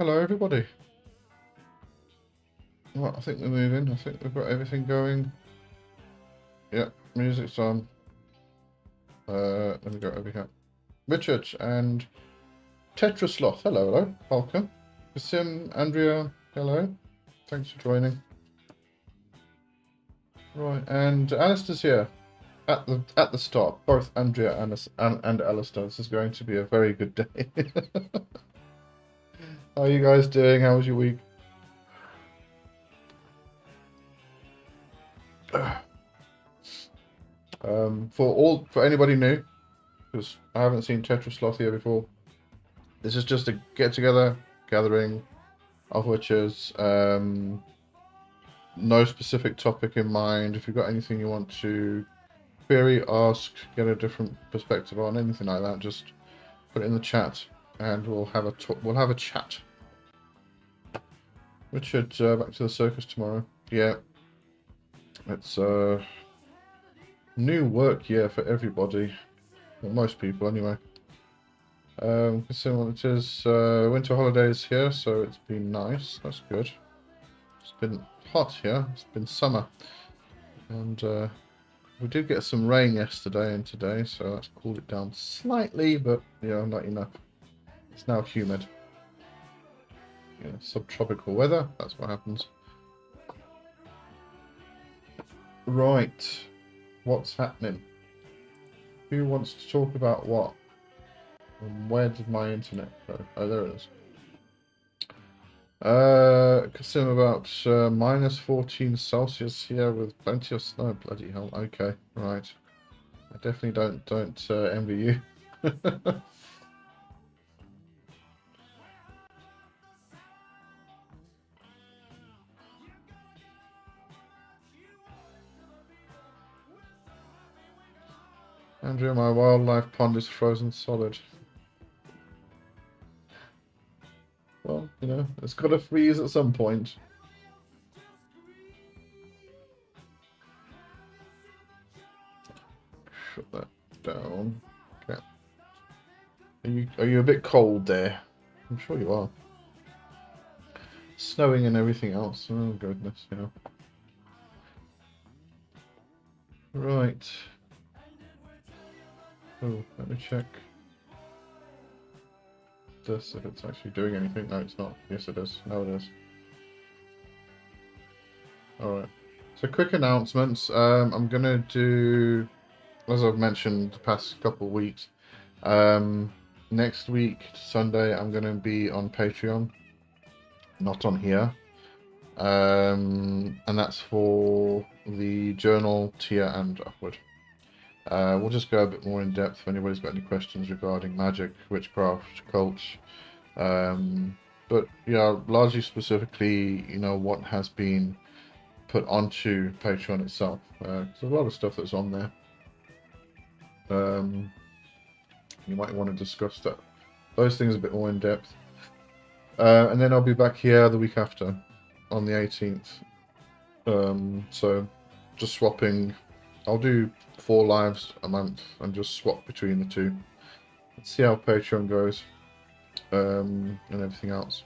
Hello, everybody. Right, I think we're moving. I think we've got everything going. Yep, music's on. Let me go over here. Richard and Tetrasloth. Hello, hello. Welcome. Sim, Andrea. Hello. Thanks for joining. Right, and Alistair's here at the start. Both Andrea and Alistair. This is going to be a very good day. How are you guys doing? How was your week? For anybody new, because I haven't seen Tetrasloth here before, this is just a get-together, gathering of witches. No specific topic in mind. If you've got anything you want to query, ask, get a different perspective on, anything like that, just put it in the chat, and we'll have a chat. Richard, back to the circus tomorrow. Yeah, it's new work year for everybody, well, most people anyway. Considering what it is, winter holidays here, so it's been nice. That's good. It's been hot here. It's been summer, and we did get some rain yesterday and today, so that's cooled it down slightly, but not enough. It's now humid. Subtropical weather. That's what happens. Right, what's happening? Who wants to talk about what? And where did my internet go? Oh, there it is. Consume about minus 14 Celsius here with plenty of snow. Bloody hell. Okay, right. I definitely don't envy you. Andrea, my wildlife pond is frozen solid. Well, it's got to freeze at some point. Shut that down. Okay. Are you a bit cold there? I'm sure you are. Snowing and everything else. Oh goodness, Right. Oh, let me check this if it's actually doing anything. No, it's not. Yes, it is. No, it is. Alright. So quick announcements. I'm gonna do, as I've mentioned the past couple of weeks, next week, Sunday, I'm gonna be on Patreon, not on here. And that's for the journal tier and upward. We'll just go a bit more in depth if anybody's got any questions regarding magic, witchcraft, cult. But largely specifically, what has been put onto Patreon itself. There's a lot of stuff that's on there. You might want to discuss those things a bit more in depth. And then I'll be back here the week after, on the 18th. So just swapping. I'll do 4 lives a month and just swap between the two. Let's see how Patreon goes, and everything else.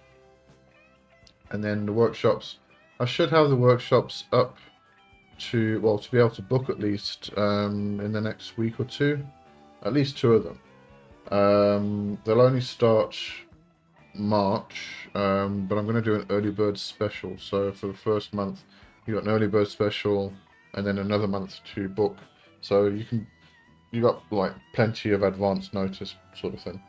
And then the workshops. I should have the workshops up to be able to book at least in the next week or two. At least 2 of them. They'll only start March, but I'm going to do an early bird special. So for the first month, you got an early bird special, and then another month to book. So you got like plenty of advance notice, sort of thing.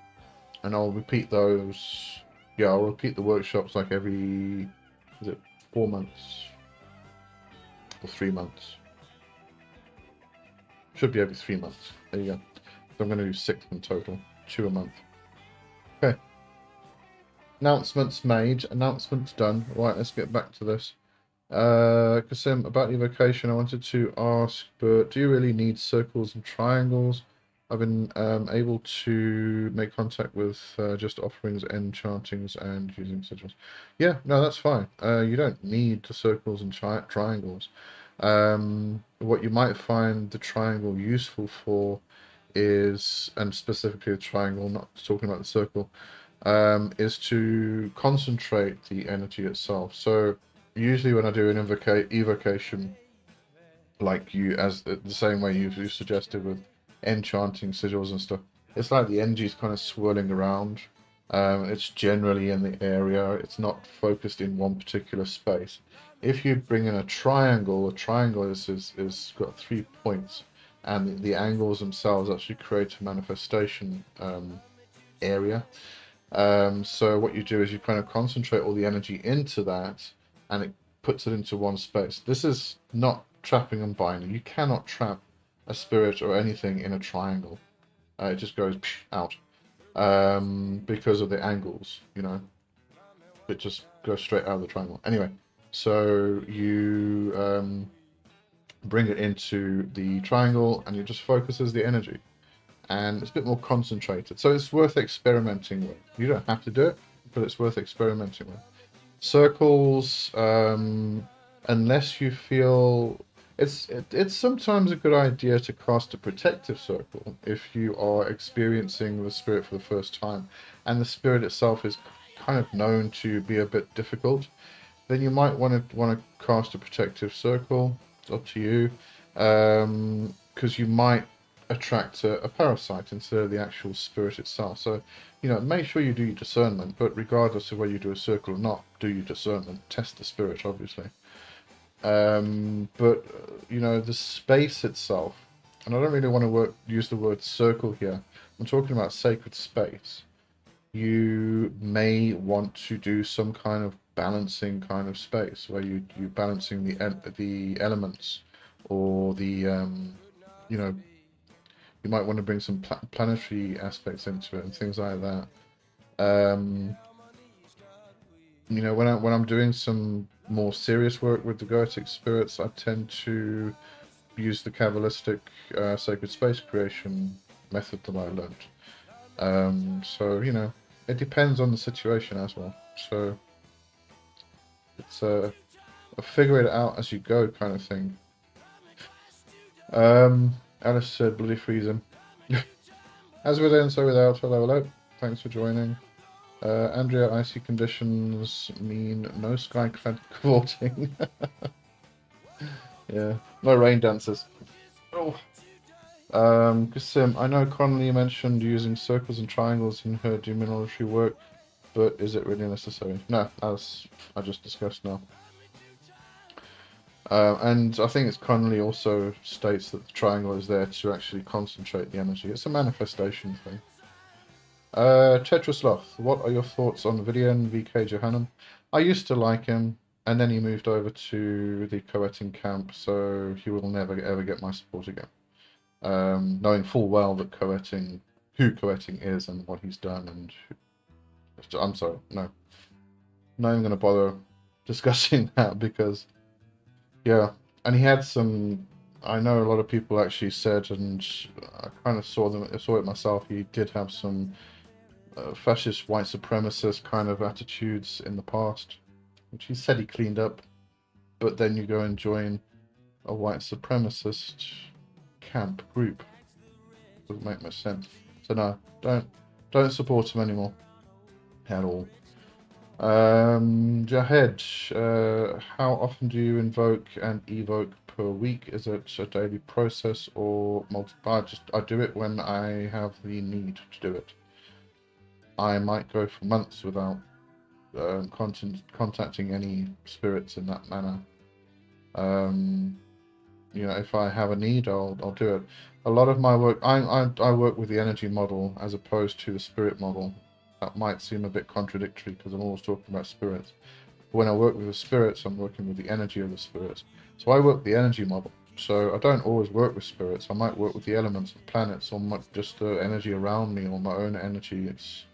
And I'll repeat those. Yeah, I'll repeat the workshops like every, is it 4 months or 3 months? Should be every 3 months. There you go. So I'm going to do 6 in total, 2 a month. Okay. Announcements made. Announcements done. Right, let's get back to this. Kasim, about your vocation, I wanted to ask, but do you really need circles and triangles? I've been able to make contact with just offerings, enchantings, and using sigils. Yeah, no, that's fine. You don't need the circles and triangles. What you might find the triangle useful for is, and specifically the triangle, not talking about the circle, is to concentrate the energy itself. So usually when I do an evocation, like you, as the same way you suggested with enchanting sigils and stuff, it's like the energy is kind of swirling around. It's generally in the area. It's not focused in one particular space. If you bring in a triangle is got 3 points, and the angles themselves actually create a manifestation area. So what you do is you kind of concentrate all the energy into that, and it puts it into one space. This is not trapping and binding. You cannot trap a spirit or anything in a triangle. It just goes out because of the angles. It just goes straight out of the triangle. Anyway, so you bring it into the triangle, and it just focuses the energy, and it's a bit more concentrated. So it's worth experimenting with. You don't have to do it, but it's worth experimenting with. Circles, unless you feel it's sometimes a good idea to cast a protective circle if you are experiencing the spirit for the first time, and the spirit itself is kind of known to be a bit difficult. Then you might want to cast a protective circle. It's up to you, because you might attract a parasite instead of the actual spirit itself. So, make sure you do your discernment, but regardless of whether you do a circle or not, do your discernment. Test the spirit, obviously. But, the space itself, and I don't really want to use the word circle here. I'm talking about sacred space. You may want to do some kind of balancing kind of space where you're balancing the elements, or you might want to bring some planetary aspects into it and things like that. When I'm doing some more serious work with the Goetic spirits, I tend to use the Kabbalistic sacred space creation method that I learned. So it depends on the situation as well. So it's a figure it out as you go kind of thing. Alice said, bloody freezing. As within, so without. Hello. Thanks for joining. Andrea, icy conditions mean no sky-clad cavorting. Yeah, no rain dances. Oh. Kasim, I know Connolly mentioned using circles and triangles in her demonology work, but is it really necessary? No, as I just discussed now. And I think it's Connolly also states that the triangle is there to actually concentrate the energy. It's a manifestation thing. Tetrasloth, what are your thoughts on Vidian VK Johannem? I used to like him, and then he moved over to the Coeting camp, so he will never ever get my support again. Knowing full well that who Coeting is and what he's done, and I'm sorry, no. Not even going to bother discussing that, because yeah, and he had some. I know a lot of people actually said, and I kind of saw it myself. He did have some fascist, white supremacist kind of attitudes in the past, which he said he cleaned up. But then you go and join a white supremacist camp group. Doesn't make much sense. So no, don't support him anymore at all. Jahed, how often do you invoke and evoke per week? Is it a daily process or multiple? I do it when I have the need to do it. I might go for months without contacting any spirits in that manner. If I have a need, I'll do it. A lot of my work, I work with the energy model as opposed to the spirit model. That might seem a bit contradictory because I'm always talking about spirits. But when I work with the spirits, I'm working with the energy of the spirits. So I work the energy model. So I don't always work with spirits. I might work with the elements of planets, or just the energy around me, or my own energy. It's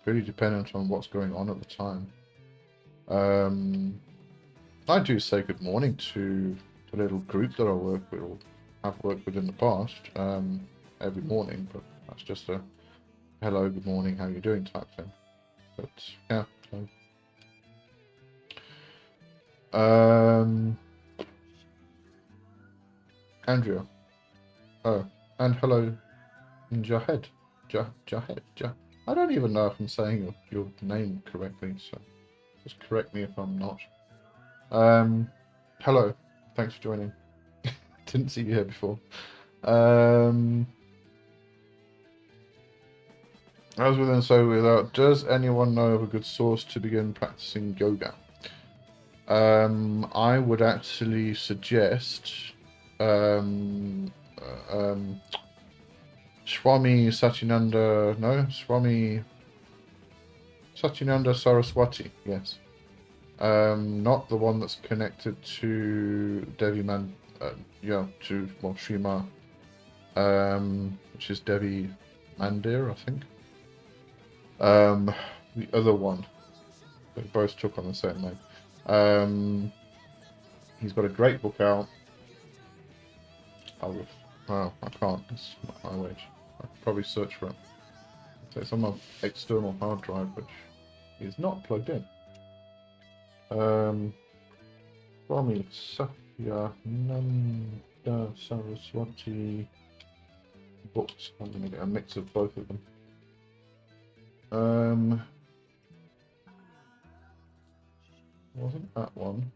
really dependent on what's going on at the time. I do say good morning to the little group that I work with, or have worked with in the past, every morning, but that's just a hello, good morning, how you doing type thing. But yeah. Andrea. Oh, and hello, Jahed. Jahed. I don't even know if I'm saying your name correctly, so just correct me if I'm not. Hello, thanks for joining. Didn't see you here before. As with and so without, does anyone know of a good source to begin practicing yoga? I would actually suggest Swami Satyananda, no, Swami Satyananda Saraswati, yes. Not the one that's connected to Devi Man, to, well, Sri Ma, which is Devi Mandir, I think. The other one, they both took on the same name. He's got a great book out. Well, I can't, it's not my wage. I could probably search for it. So it's on my external hard drive, which is not plugged in. Swami Satyananda Saraswati books. I'm going to get a mix of both of them. Wasn't that one?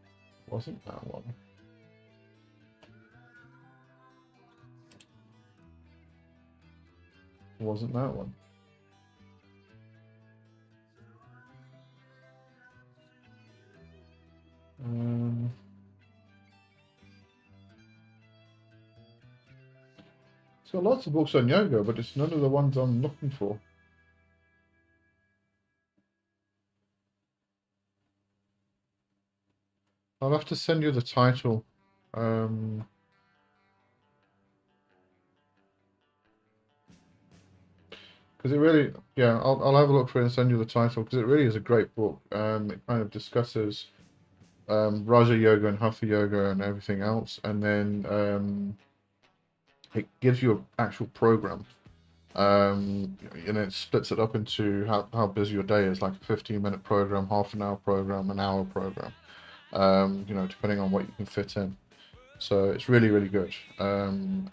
Wasn't that one? Wasn't that one? So lots of books on yoga, but it's none of the ones I'm looking for. I'll have to send you the title. Because it really, yeah, I'll have a look for it and send you the title, because it really is a great book. It kind of discusses Raja Yoga and Hatha Yoga and everything else, and then it gives you an actual program. And it splits it up into how busy your day is, like a 15-minute program, half an hour program, an hour program, depending on what you can fit in. So it's really, really good. And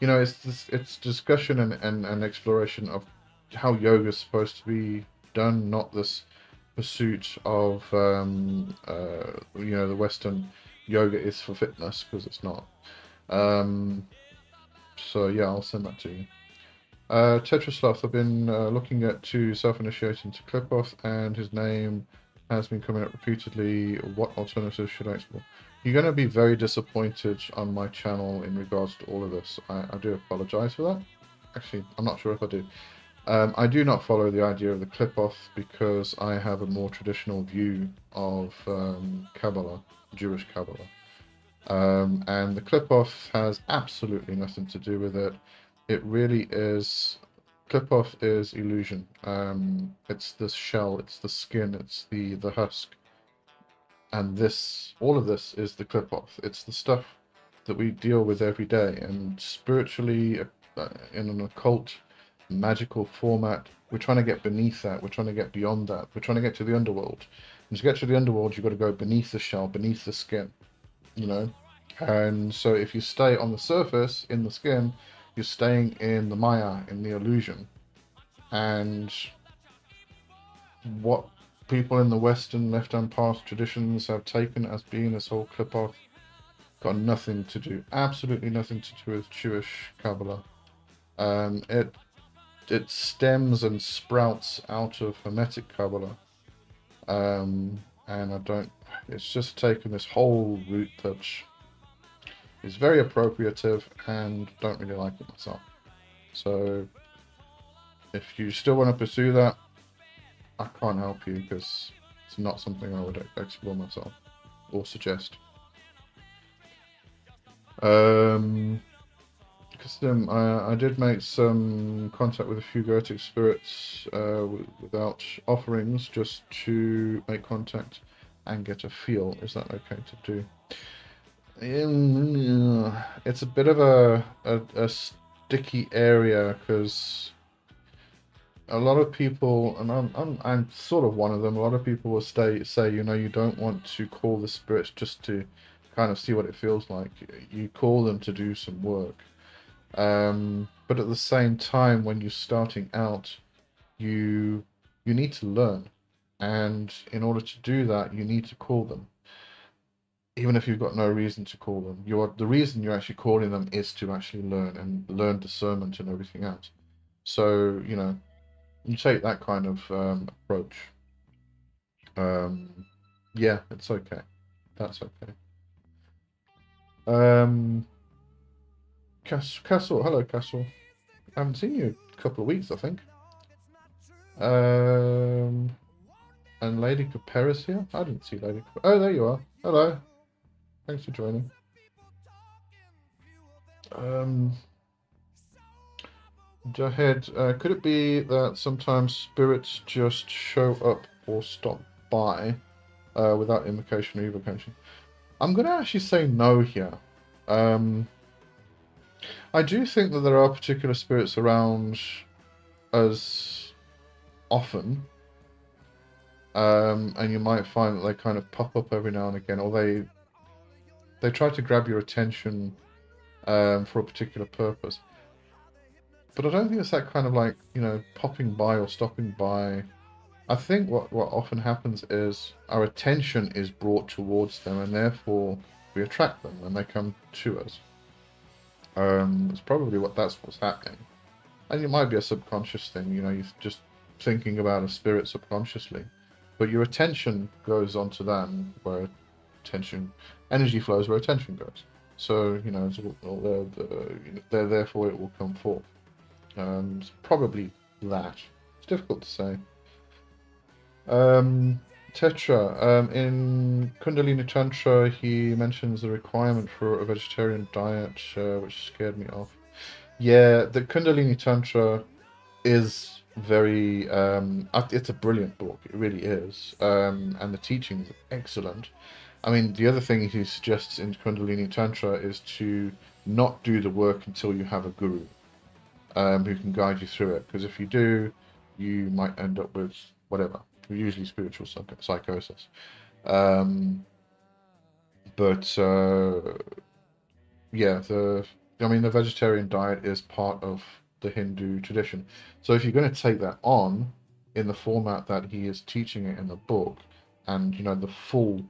it's discussion and exploration of how yoga is supposed to be done, not this pursuit of the Western yoga is for fitness, because it's not. So yeah, I'll send that to you. Tetrasloth, I've been looking at to self-initiating to Clipoff, and his name has been coming up repeatedly. What alternatives should I explore? You're going to be very disappointed on my channel in regards to all of this. I do apologize for that. Actually, I'm not sure if I do. I do not follow the idea of the clip-off because I have a more traditional view of Kabbalah, Jewish Kabbalah. And the clip-off has absolutely nothing to do with it. It really is... Clip-off is illusion. It's the shell, it's the skin, it's the husk. And all of this is the clip-off. It's the stuff that we deal with every day. And spiritually, in an occult, magical format, we're trying to get beneath that. We're trying to get beyond that. We're trying to get to the underworld. And to get to the underworld, you've got to go beneath the shell, beneath the skin, And so if you stay on the surface, in the skin, you're staying in the Maya, in the illusion. And what people in the Western left-hand path traditions have taken as being this whole clip-off got nothing to do, absolutely nothing to do with Jewish Kabbalah. It stems and sprouts out of Hermetic Kabbalah, and it's just taken this whole route that is very appropriative and don't really like it myself. So if you still want to pursue that, I can't help you because it's not something I would explore myself or suggest. I did make some contact with a few Goetic spirits without offerings, just to make contact and get a feel. Is that okay to do? It's a bit of a sticky area because a lot of people, and I'm sort of one of them. A lot of people will say you don't want to call the spirits just to kind of see what it feels like. You call them to do some work. But at the same time, when you're starting out, you need to learn, and in order to do that, you need to call them, even if you've got no reason to call them. The reason you're actually calling them is to actually learn and learn discernment and everything else. So you take that kind of approach. Um, yeah, it's okay. That's okay. Um, Castle, hello, Castle. I haven't seen you in a couple of weeks, I think. Um, and Lady Caperis here? I didn't see Lady Caperis. Oh, there you are. Hello. Thanks for joining. Jahed, could it be that sometimes spirits just show up or stop by without invocation or evocation? I'm going to actually say no here. I do think that there are particular spirits around us often, and you might find that they kind of pop up every now and again, or they try to grab your attention for a particular purpose. But I don't think it's that kind of like, popping by or stopping by. I think what often happens is our attention is brought towards them, and therefore we attract them, and they come to us. It's probably that's what's happening. And it might be a subconscious thing, you're just thinking about a spirit subconsciously. But your attention goes onto them where energy flows where attention goes. So, it's all there, therefore it will come forth. It's probably that. It's difficult to say. Tetra, in Kundalini Tantra, he mentions the requirement for a vegetarian diet, which scared me off. Yeah, the Kundalini Tantra is very it's a brilliant book, it really is, and the teaching is excellent. I mean, the other thing he suggests in Kundalini Tantra is to not do the work until you have a guru who can guide you through it, because if you do, you might end up with whatever, usually spiritual psychosis. But yeah, the vegetarian diet is part of the Hindu tradition. So if you're going to take that on in the format that he is teaching it in the book, and the full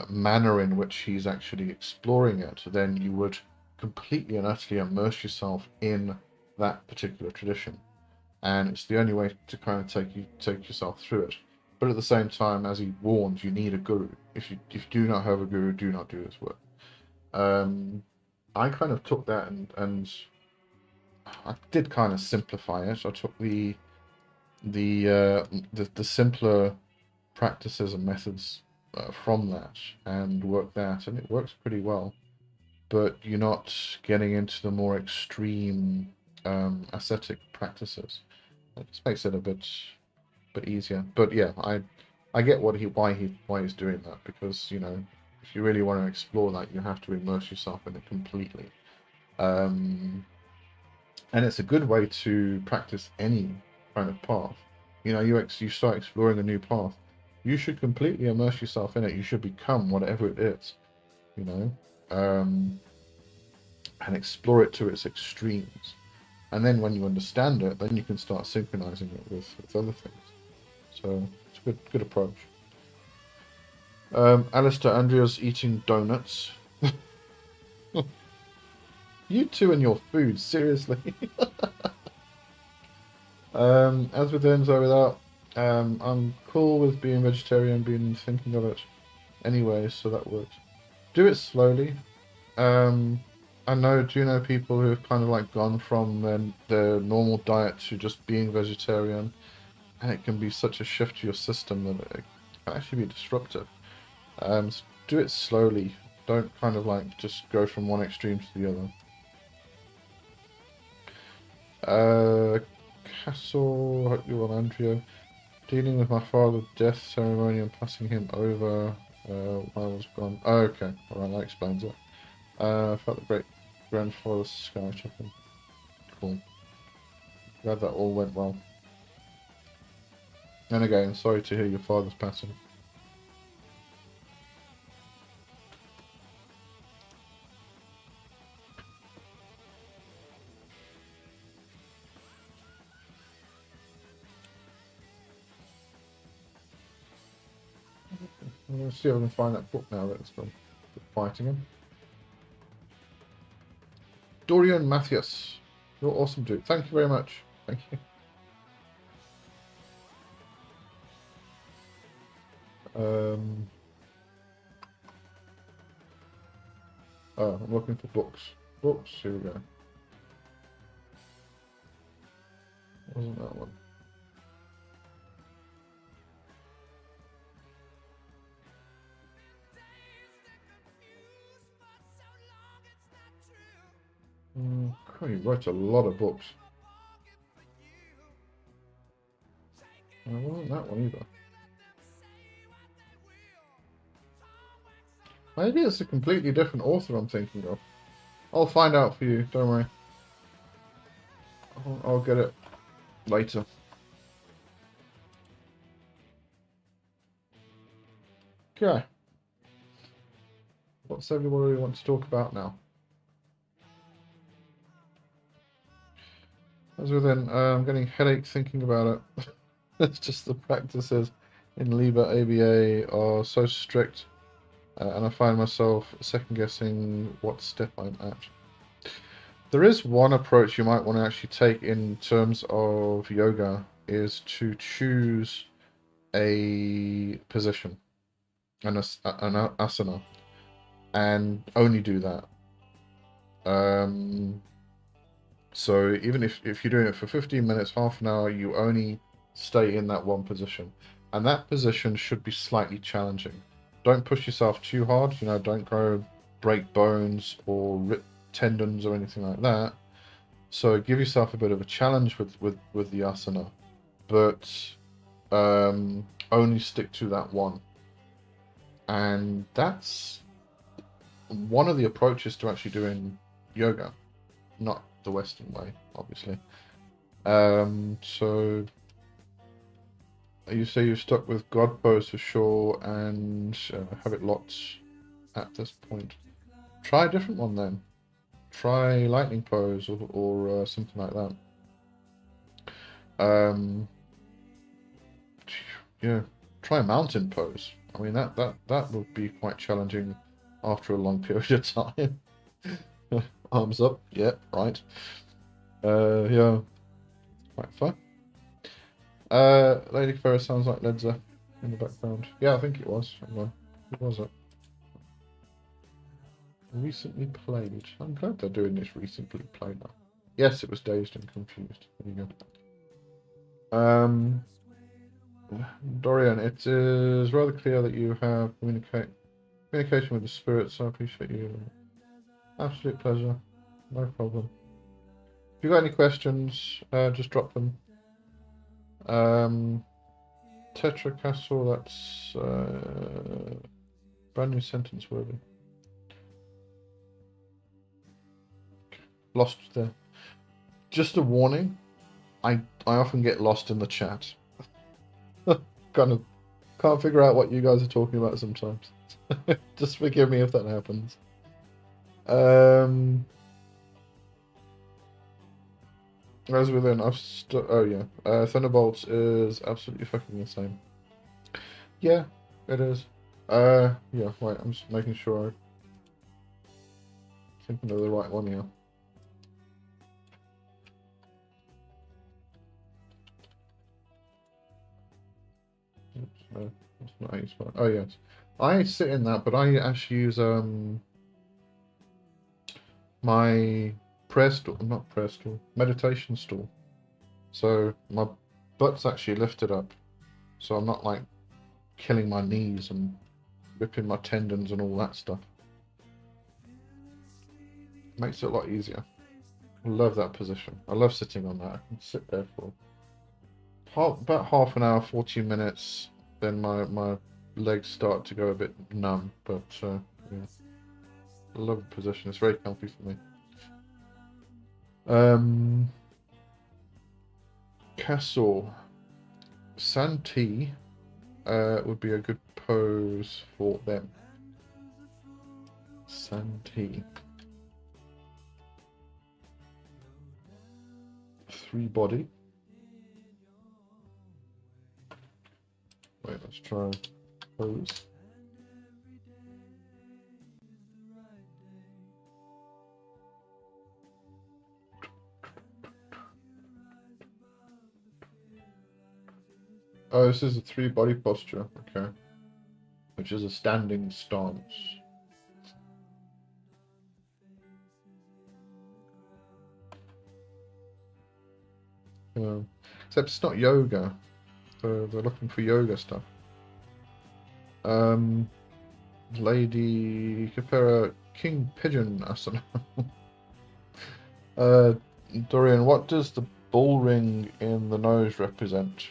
manner in which he's actually exploring it, then you would completely and utterly immerse yourself in that particular tradition, and it's the only way to kind of take yourself through it. But at the same time, as he warns, you need a guru. If you do not have a guru, do not do this work. I kind of took that and I did kind of simplify it. I took the simpler practices and methods from that and worked that, and it works pretty well. But you're not getting into the more extreme ascetic practices. It just makes it a bit easier. But yeah, I get why he's doing that, because if you really want to explore that, you have to immerse yourself in it completely. And it's a good way to practice any kind of path. You start exploring a new path, you should completely immerse yourself in it. You should become whatever it is, and explore it to its extremes. And then when you understand it, then you can start synchronizing it with other things. So it's a good approach. Alistair, Andrea's eating donuts. You two and your food, seriously. As with Enzo, without, I'm cool with being vegetarian, been thinking of it anyway, so that works. Do it slowly. Do you know people who have kind of like gone from their normal diet to just being vegetarian, and it can be such a shift to your system that it can actually be disruptive. Do it slowly. Don't kind of like just go from one extreme to the other. Castle, hope you're well, Andrea. Dealing with my father's death ceremony and passing him over while I was gone. Oh, okay, alright, that explains it. Felt the great grandfather's sky checking. Cool. Glad that all went well. And again, sorry to hear your father's passing. I'm going to see if I can find that book now that it's gone fighting him. Dorian Matthias, you're awesome, dude. Thank you very much. Thank you. Oh, I'm looking for books. Books, here we go. Wasn't that one? He wrote a lot of books. It wasn't that one either. Maybe it's a completely different author I'm thinking of. I'll find out for you, don't worry. I'll get it later. Okay. What's everybody want to talk about now? As within, I'm getting headache thinking about it. It's just the practices in Liber ABA are so strict, and I find myself second guessing what step I'm at. There is one approach you might want to actually take in terms of yoga, is to choose a position, an asana, and only do that. So even if you're doing it for 15 minutes, half an hour, you only stay in that one position. And that position should be slightly challenging. Don't push yourself too hard, you know, don't go break bones or rip tendons or anything like that. So give yourself a bit of a challenge with the asana, but only stick to that one. And that's one of the approaches to actually doing yoga, not the Western way, obviously. So you say you're stuck with God pose for sure and have it locked at this point. Try a different one then. Try lightning pose or something like that. Yeah, try mountain pose. I mean that would be quite challenging after a long period of time. Arms up, yeah, right. Yeah, quite fun. Lady Ferris sounds like Led Zeppelin in the background. Yeah, I think it was. Hang on. Who was it? Recently played. I'm glad they're doing this recently played now. Yes, it was Dazed and Confused. There you go. Dorian, it is rather clear that you have communication with the spirits. I appreciate you. Absolute pleasure. No problem. If you've got any questions, just drop them. Tetra Castle, that's brand new sentence worthy. Lost there. Just a warning, I often get lost in the chat. Kind of can't figure out what you guys are talking about sometimes. Just forgive me if that happens. As within, oh yeah, Thunderbolts is absolutely fucking insane. Yeah, it is. Yeah, right, I'm just making sure I'm thinking of the right one here. Oops, no, that's not how you spell it. Oh yes. I sit in that, but I actually use my prayer stool, not prayer stool, meditation stool. So my butt's actually lifted up, so I'm not like killing my knees and ripping my tendons and all that stuff. Makes it a lot easier. I love that position. I love sitting on that. I can sit there for about half an hour, 40 minutes. Then my legs start to go a bit numb, but yeah. I love the position. It's very comfy for me. Castle. Santee would be a good pose for them. Santee. 3 body. Wait, let's try pose. Oh, this is a 3 body posture. Okay. Which is a standing stance. Except it's not yoga. They're looking for yoga stuff. Lady Capera King Pigeon Asana. Dorian, what does the bull ring in the nose represent?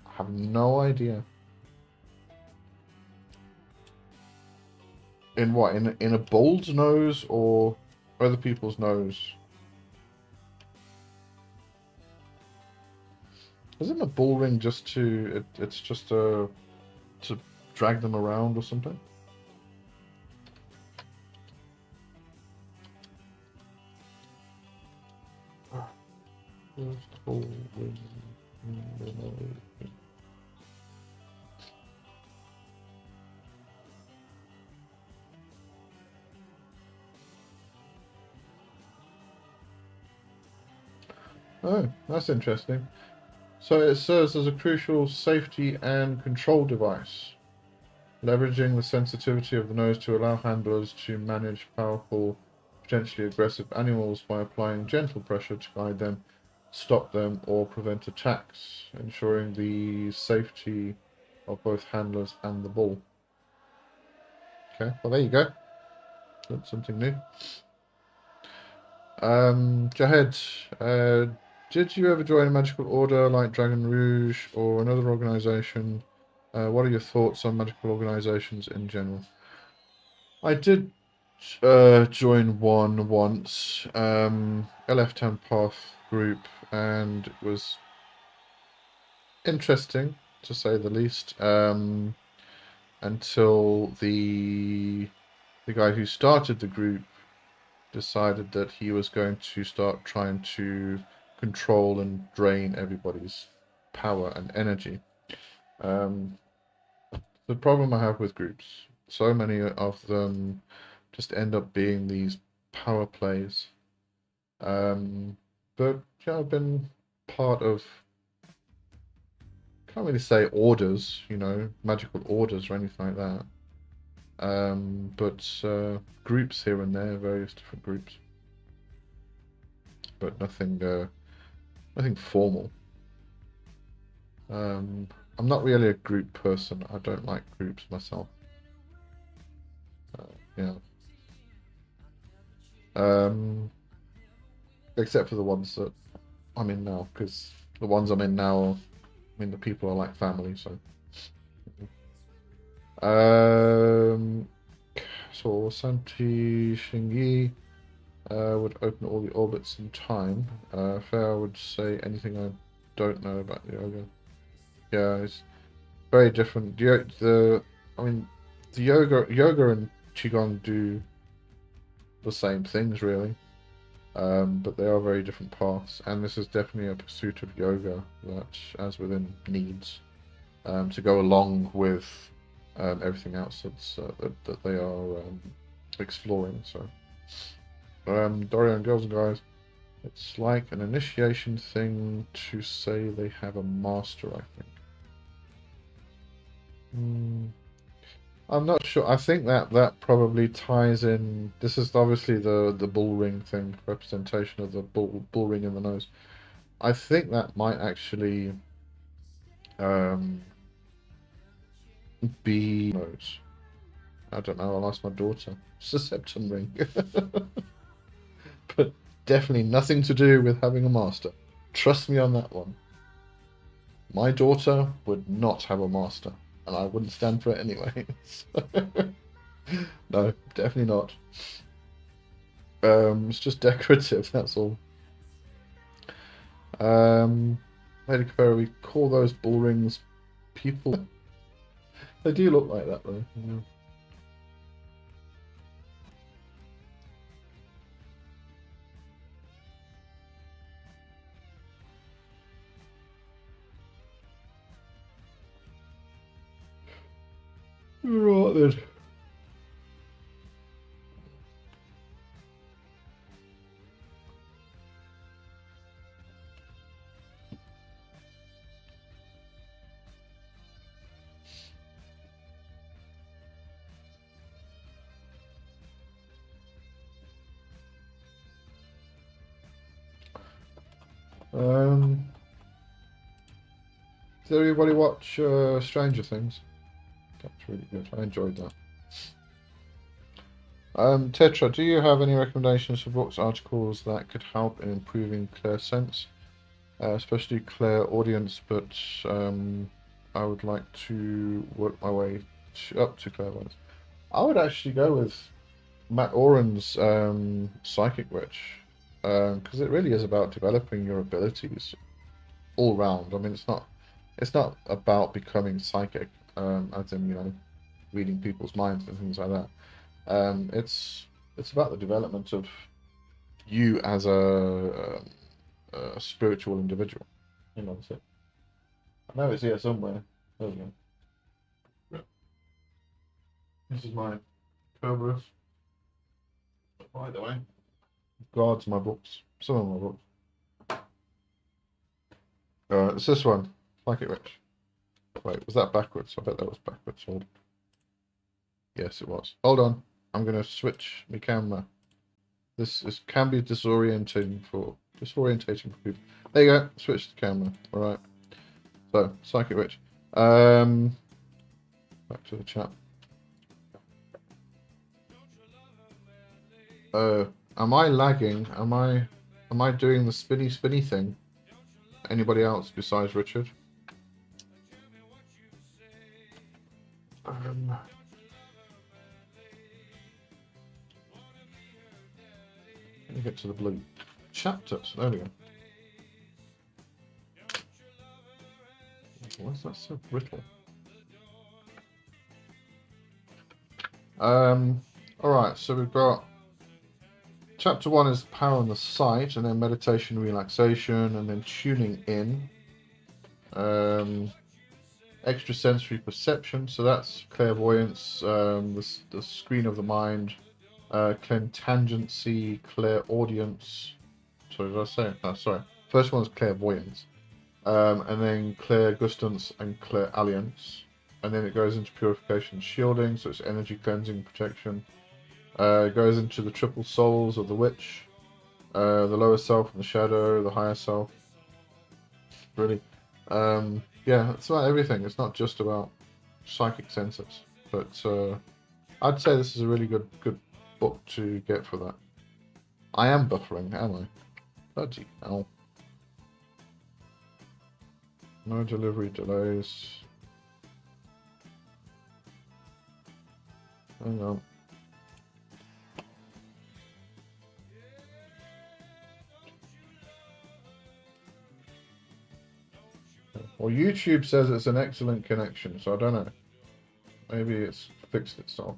I have no idea. In what? In a bull's nose or other people's nose? Isn't a bull ring just to it's just to drag them around or something? Where's the bull ring in the nose? Oh, that's interesting. So it serves as a crucial safety and control device, leveraging the sensitivity of the nose to allow handlers to manage powerful, potentially aggressive animals by applying gentle pressure to guide them, stop them, or prevent attacks, ensuring the safety of both handlers and the bull. Okay, well there you go. That's something new. Jahed, did you ever join a magical order like Dragon Rouge or another organization? What are your thoughts on magical organizations in general? I did join one once, a left-hand path group, and it was interesting to say the least. Until the guy who started the group decided that he was going to start trying to control and drain everybody's power and energy. The problem I have with groups, so many of them just end up being these power plays. But yeah, I've been part of, can't really say orders, magical orders or anything like that. But groups here and there, various different groups, but nothing formal. I'm not really a group person. I don't like groups myself. Yeah. Except for the ones that I'm in now, because the ones I'm in now, the people are like family. So, so Santi Shingi would open all the orbits in time. Fair would say anything I don't know about the yoga. Yeah, it's very different. The yoga and qigong do the same things really, but they are very different paths. And this is definitely a pursuit of yoga that, as within, needs to go along with everything else that they are exploring. So, Dorian, girls and guys, it's like an initiation thing to say they have a master, I think. I'm not sure. I think that probably ties in. This is obviously the bull ring thing, representation of the bull ring in the nose. I think that might actually be nose. I don't know. I'll ask my daughter. It's a septum ring, but definitely nothing to do with having a master. Trust me on that one. My daughter would not have a master, and I wouldn't stand for it anyway. No, definitely not. It's just decorative, that's all. Lady Capera, we call those bull rings people. They do look like that though. Yeah. Right then. Um, did everybody watch Stranger Things? That's really good. I enjoyed that. Tetra, do you have any recommendations for books, articles that could help in improving clairsense, especially clairaudience? But I would like to work my way up to clairvoyance. I would actually go with Matt Oren's Psychic Witch, because it really is about developing your abilities all round. I mean, it's not about becoming psychic, as in, you know, reading people's minds and things like that. It's about the development of you as a spiritual individual. You know, so I know it's here somewhere. There we go. This is my Kerberos. By the way, guards my books. Some of my books. It's this one. Psychic Witch. Wait, was that backwards? I bet that was backwards. Hold on. Yes, it was. Hold on. I'm going to switch my camera. Can be disorientating for people. There you go. Switch the camera. All right. So, Psychic Witch. Back to the chat. Am I lagging? Am I doing the spinny thing? Anybody else besides Richard? Let me get to the blue chapters. There we go. Why is that so brittle? Alright, so we've got chapter 1 is power on the sight, and then meditation, relaxation, and then tuning in. Extrasensory perception, so that's clairvoyance, the screen of the mind, clairtangency, clairaudience. Sorry, did I say it? Oh, sorry. First one's clairvoyance, and then clairgustance and clairalliance, and then it goes into purification and shielding, so it's energy cleansing, protection. It goes into the triple souls of the witch, the lower self and the shadow, the higher self. Really, yeah, it's about everything. It's not just about psychic senses, but I'd say this is a really good book to get for that. I am buffering, am I? Bloody hell. No delivery delays. Hang on. Well, YouTube says it's an excellent connection, so I don't know. Maybe it's fixed itself.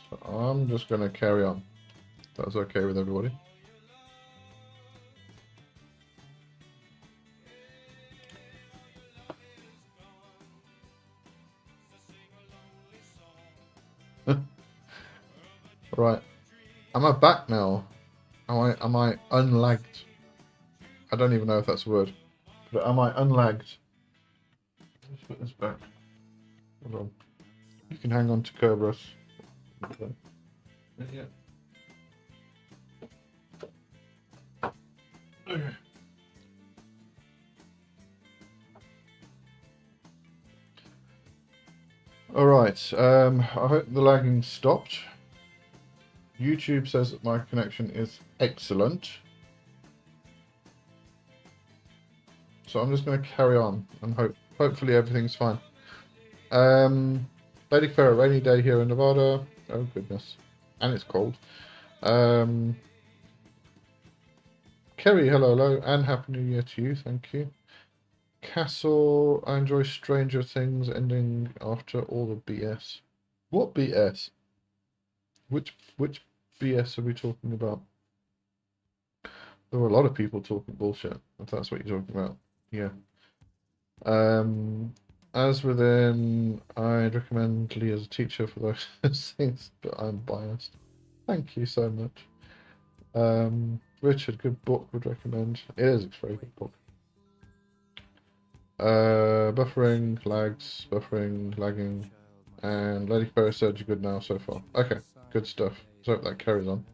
So I'm just going to carry on. That's okay with everybody. Right. Am I back now? Am I unlagged? I don't even know if that's a word. But am I unlagged? Let's put this back. Hold on. You can hang on to Kerberos. Okay. Yeah. Okay. Alright, I hope the lagging stopped. YouTube says that my connection is excellent. So I'm just going to carry on and hopefully everything's fine. Lady Fair, rainy day here in Nevada. Oh goodness. And it's cold. Kerry, hello, and Happy New Year to you, thank you. Castle, I enjoy Stranger Things ending after all the BS. What BS? Which BS are we talking about? There were a lot of people talking bullshit, if that's what you're talking about. Yeah. As within, I'd recommend Lee as a teacher for those things, but I'm biased. Thank you so much. Richard, good book, would recommend. It is a very good book. Buffering, lagging. And Lady Ferris said you're good now so far. Okay, good stuff. So hope that carries on.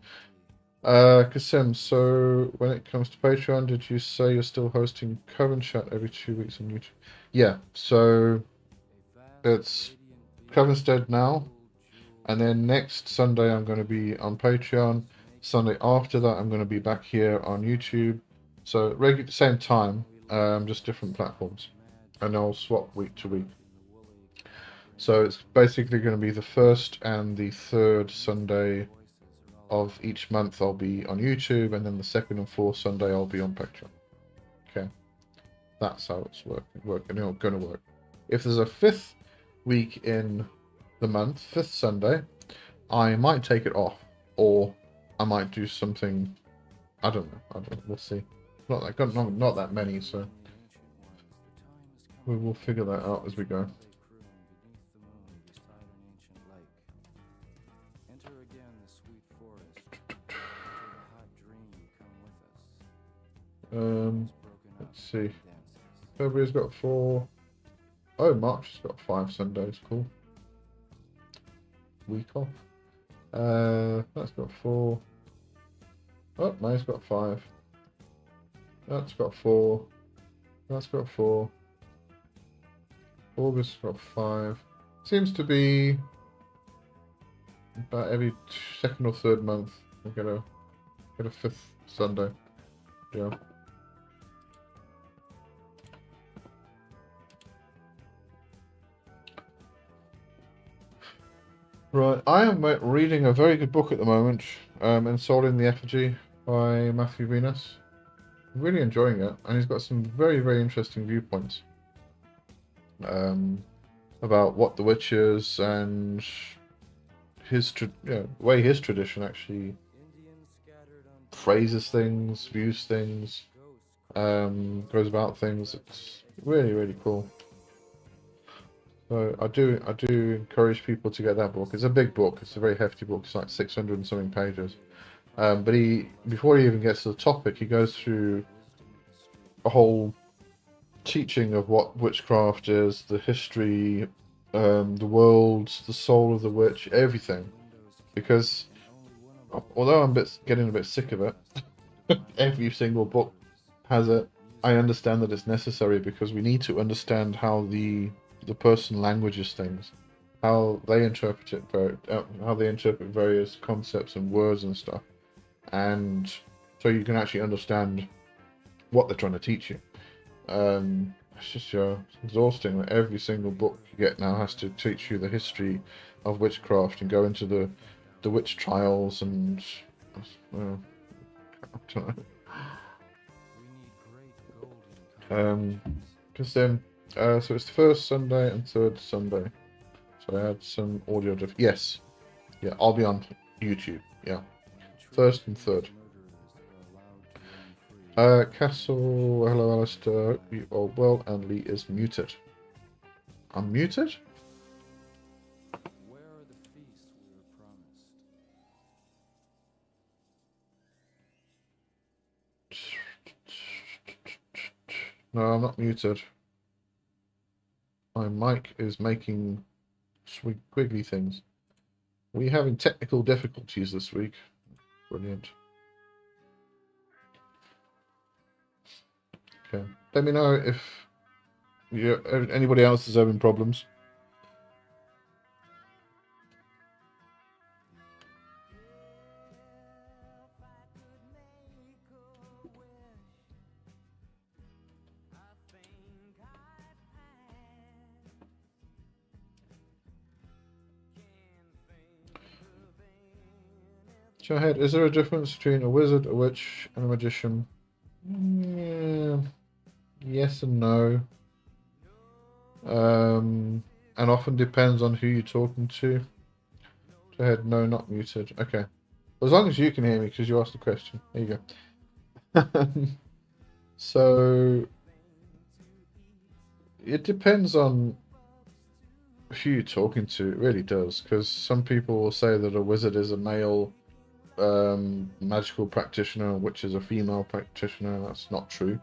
Kasim, so when it comes to Patreon, did you say you're still hosting Covenstead every 2 weeks on YouTube? Yeah, so it's Covenstead now, and then next Sunday I'm going to be on Patreon. Sunday after that I'm going to be back here on YouTube. So regular same time, just different platforms, and I'll swap week to week. So it's basically going to be the first and the third Sunday of each month I'll be on YouTube, and then the second and fourth Sunday I'll be on Patreon. Okay, that's how it's going to work. If there's a fifth week in the month, fifth Sunday, I might take it off, or I might do something. I don't know. We'll see. Not that many, so we will figure that out as we go. Let's see. February's got 4. Oh, March has got 5 Sundays. Cool. Week off. That's got 4. Oh, May's got 5. That's got 4. That's got 4. August's got 5. Seems to be about every second or third month we get a 5th Sunday. Yeah. Right, I am reading a very good book at the moment, Ensouling the Effigy by Matthew Venus. I'm really enjoying it, and he's got some very, very interesting viewpoints about what the witch is and his way his tradition actually phrases things, views things, goes about things. It's really, really cool. So I do encourage people to get that book. It's a big book. It's a very hefty book. It's like 600 and something pages. But before he even gets to the topic, he goes through a whole teaching of what witchcraft is, the history, the worlds, the soul of the witch, everything. Because although I'm getting a bit sick of it, every single book has it. I understand that it's necessary because we need to understand how the person languages things, how they interpret it, how they interpret various concepts and words and stuff, and so you can actually understand what they're trying to teach you. It's just exhausting that every single book you get now has to teach you the history of witchcraft and go into the witch trials and I don't know. Because then. So it's the first Sunday and third Sunday. So I had some audio. Yes. Yeah, I'll be on YouTube. Yeah. First and third. Castle, hello Alistair. Hope you are well, and Lee is muted. I'm muted? Where are the feasts we were promised? No, I'm not muted. My mic is making squiggly things. We're having technical difficulties this week. Brilliant. Okay. Let me know if anybody else is having problems. Shahid, is there a difference between a wizard, a witch, and a magician? Yeah. Yes and no. And often depends on who you're talking to. Shahid, no, not muted. Okay. As long as you can hear me, because you asked the question. There you go. So, it depends on who you're talking to. It really does, because some people will say that a wizard is a male magical practitioner, which is a female practitioner. That's not true.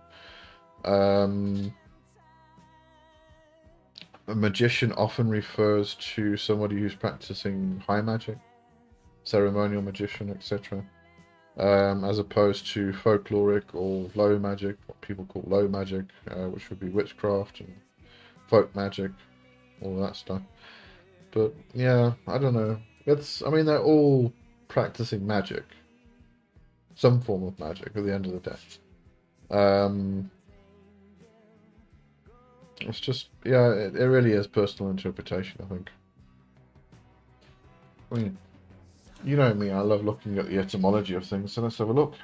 a magician often refers to somebody who's practicing high magic, ceremonial magician, etc. As opposed to folkloric or low magic, what people call low magic, which would be witchcraft and folk magic, all that stuff. But yeah, I don't know. I mean, they're all practicing magic, some form of magic at the end of the day. It's just, yeah, it really is personal interpretation, I think. I mean, you know me, I love looking at the etymology of things, so let's have a look.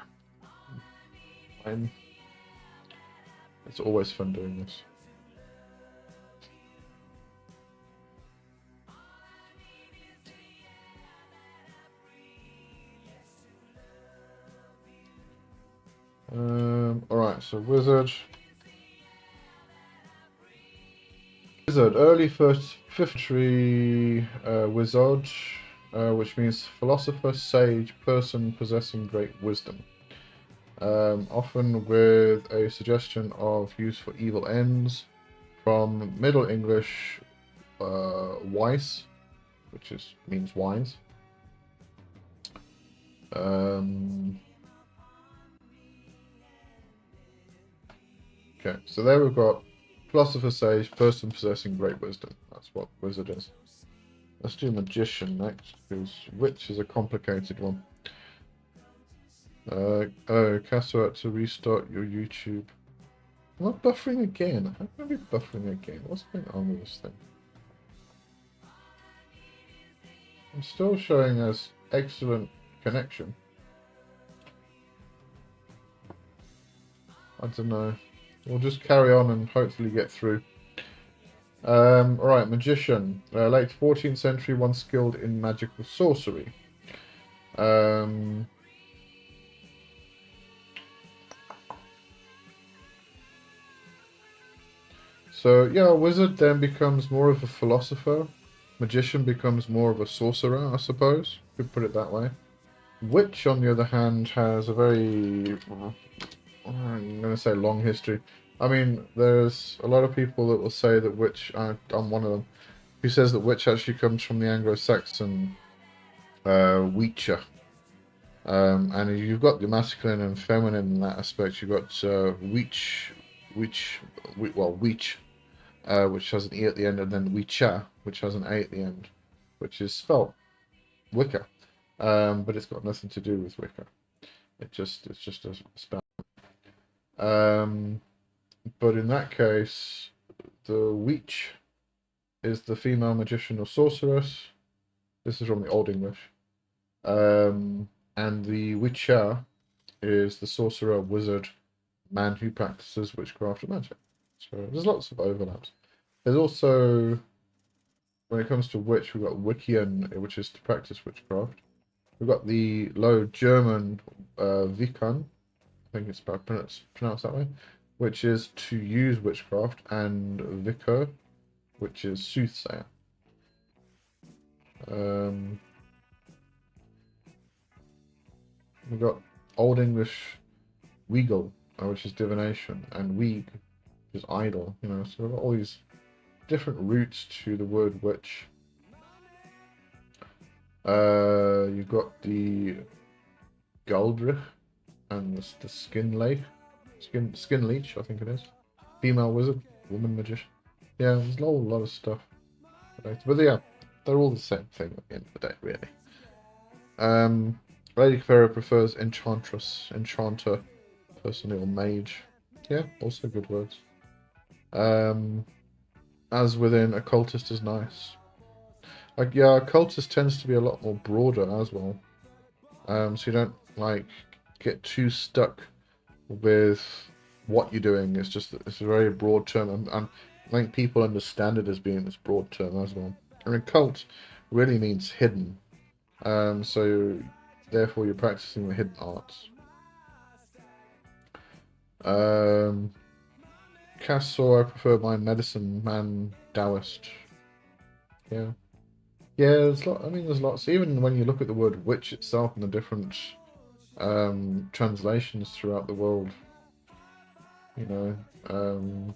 It's always fun doing this. Alright, so wizard. Wizard, early first 5th century wizard, which means philosopher, sage, person possessing great wisdom. Often with a suggestion of use for evil ends, from Middle English wise, which means wise. Okay, so there we've got philosopher, sage, person possessing great wisdom. That's what wizard is. Let's do magician next, because witch is a complicated one. Castle to restart your YouTube. I'm not buffering again. How can I be buffering again? What's going on with this thing? I'm still showing us excellent connection. I don't know. We'll just carry on and hopefully get through. Alright, magician. Late 14th century, one skilled in magical sorcery. So, yeah, a wizard then becomes more of a philosopher. Magician becomes more of a sorcerer, I suppose. Could put it that way. Witch, on the other hand, has a very, I'm going to say, long history. I mean, there's a lot of people that will say that witch, I'm one of them, who says that witch actually comes from the Anglo-Saxon weecher. And you've got the masculine and feminine in that aspect. You've got weech, which has an E at the end, and then Wicca, which has an A at the end, which is spelled Wicca. But it's got nothing to do with Wicca. It's just a spell. But in that case, the Weech is the female magician or sorceress. This is from the Old English. And the Witcher is the sorcerer, wizard, man who practices witchcraft and magic. So there's lots of overlaps. There's also, when it comes to witch, we've got Wiccan, which is to practice witchcraft. We've got the Low German Vikan, I think it's pronounced that way, which is to use witchcraft, and Vicar, which is soothsayer. We've got Old English Weagle, which is divination, and Weeg, which is idol. You know, so we've got all these different roots to the word witch. You've got the Galdrich and the Skin Leech, I think it is. Female wizard, woman magician. Yeah, there's a whole lot of stuff. But yeah, they're all the same thing at the end of the day, really. Lady Clara prefers enchantress, enchanter, personally, or mage. Yeah, also good words. As within, occultist is nice. Like, yeah, occultist tends to be a lot more broader as well. So you don't, like, get too stuck with what you're doing. It's a very broad term, and I think people understand it as being this broad term as well. And occult really means hidden. So therefore you're practicing the hidden arts. Castle, I prefer my medicine man Taoist. Yeah. Yeah, there's lots. Even when you look at the word witch itself and the different translations throughout the world, you know,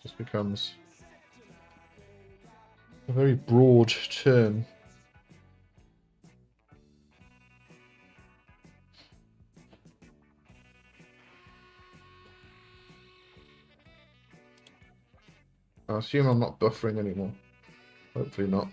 just becomes a very broad term. I assume I'm not buffering anymore. Hopefully not.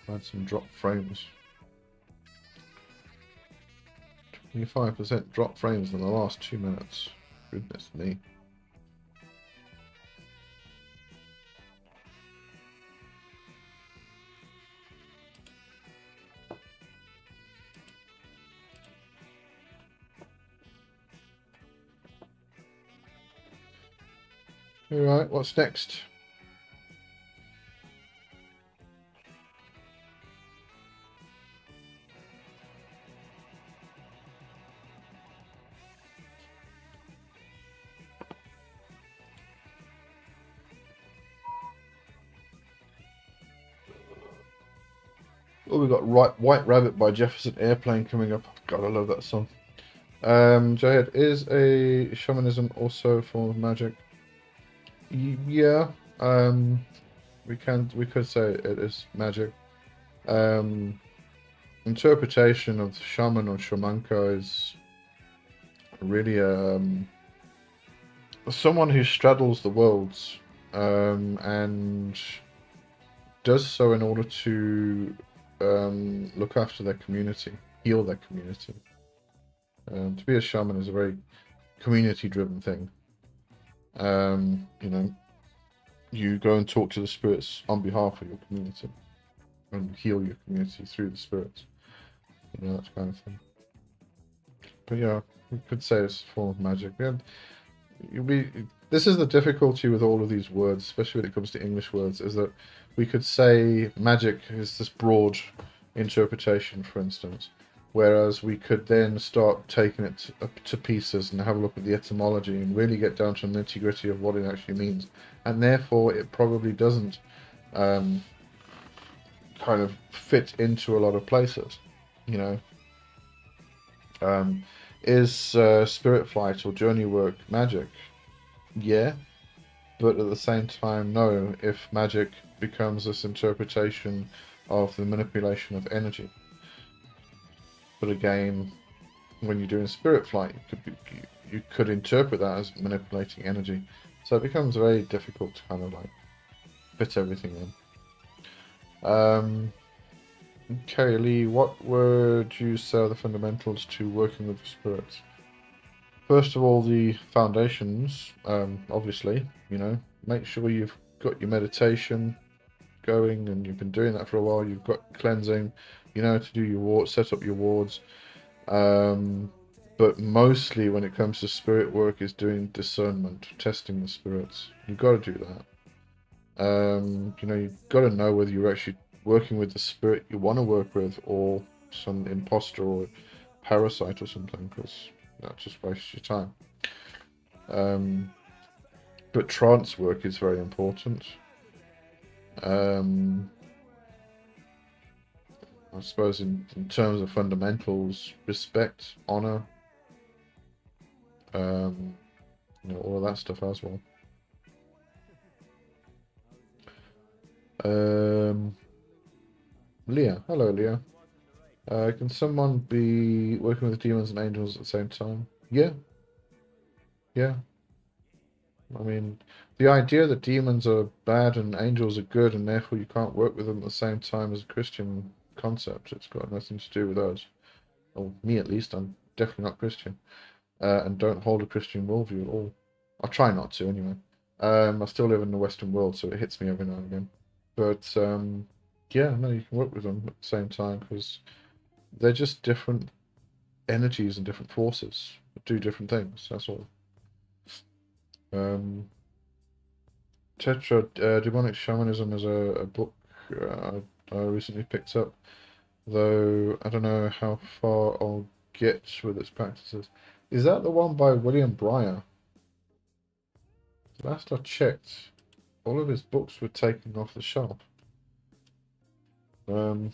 Add some drop frames. 25% drop frames in the last 2 minutes. Goodness me. Alright, what's next? Oh, we got White Rabbit by Jefferson Airplane coming up. God, I love that song. Jayed, is a shamanism also a form of magic? Yeah. We could say it is magic. Interpretation of shaman or shamanka is really someone who straddles the worlds and does so in order to look after their community, heal their community. To be a shaman is a very community-driven thing. You know, you go and talk to the spirits on behalf of your community and heal your community through the spirits. You know, that kind of thing. But yeah, we could say it's a form of magic. Yeah, this is the difficulty with all of these words, especially when it comes to English words, is that we could say magic is this broad interpretation, for instance, whereas we could then start taking it to pieces and have a look at the etymology and really get down to the nitty-gritty of what it actually means, and therefore it probably doesn't kind of fit into a lot of places, you know. Is spirit flight or journey work magic? Yeah, but at the same time, no, if magic becomes this interpretation of the manipulation of energy. But again, when you're doing spirit flight, you could interpret that as manipulating energy. So it becomes very difficult to kind of like fit everything in. Okay, Lee, what would you say are the fundamentals to working with the spirits? First of all, the foundations, obviously, you know, make sure you've got your meditation going and you've been doing that for a while. You've got cleansing, you know, to do your wards, set up your wards. But mostly when it comes to spirit work is doing discernment, testing the spirits. You've got to do that. You know, you've got to know whether you're actually working with the spirit you want to work with or some imposter or parasite or something, because that just wastes your time. But trance work is very important. I suppose in terms of fundamentals, respect, honor, you know, all of that stuff as well. Leah, hello Leah. Can someone be working with demons and angels at the same time? Yeah. Yeah. I mean, the idea that demons are bad and angels are good and therefore you can't work with them at the same time is a Christian concept. It's got nothing to do with us. Or me at least, I'm definitely not Christian. And don't hold a Christian worldview at all. I try not to anyway. I still live in the Western world, so it hits me every now and again. But yeah, no, you can work with them at the same time because they're just different energies and different forces that do different things. That's all. Tetra, Demonic Shamanism is a book I recently picked up, though I don't know how far I'll get with its practices. Is that the one by William Breyer? Last I checked, all of his books were taken off the shelf. Oh,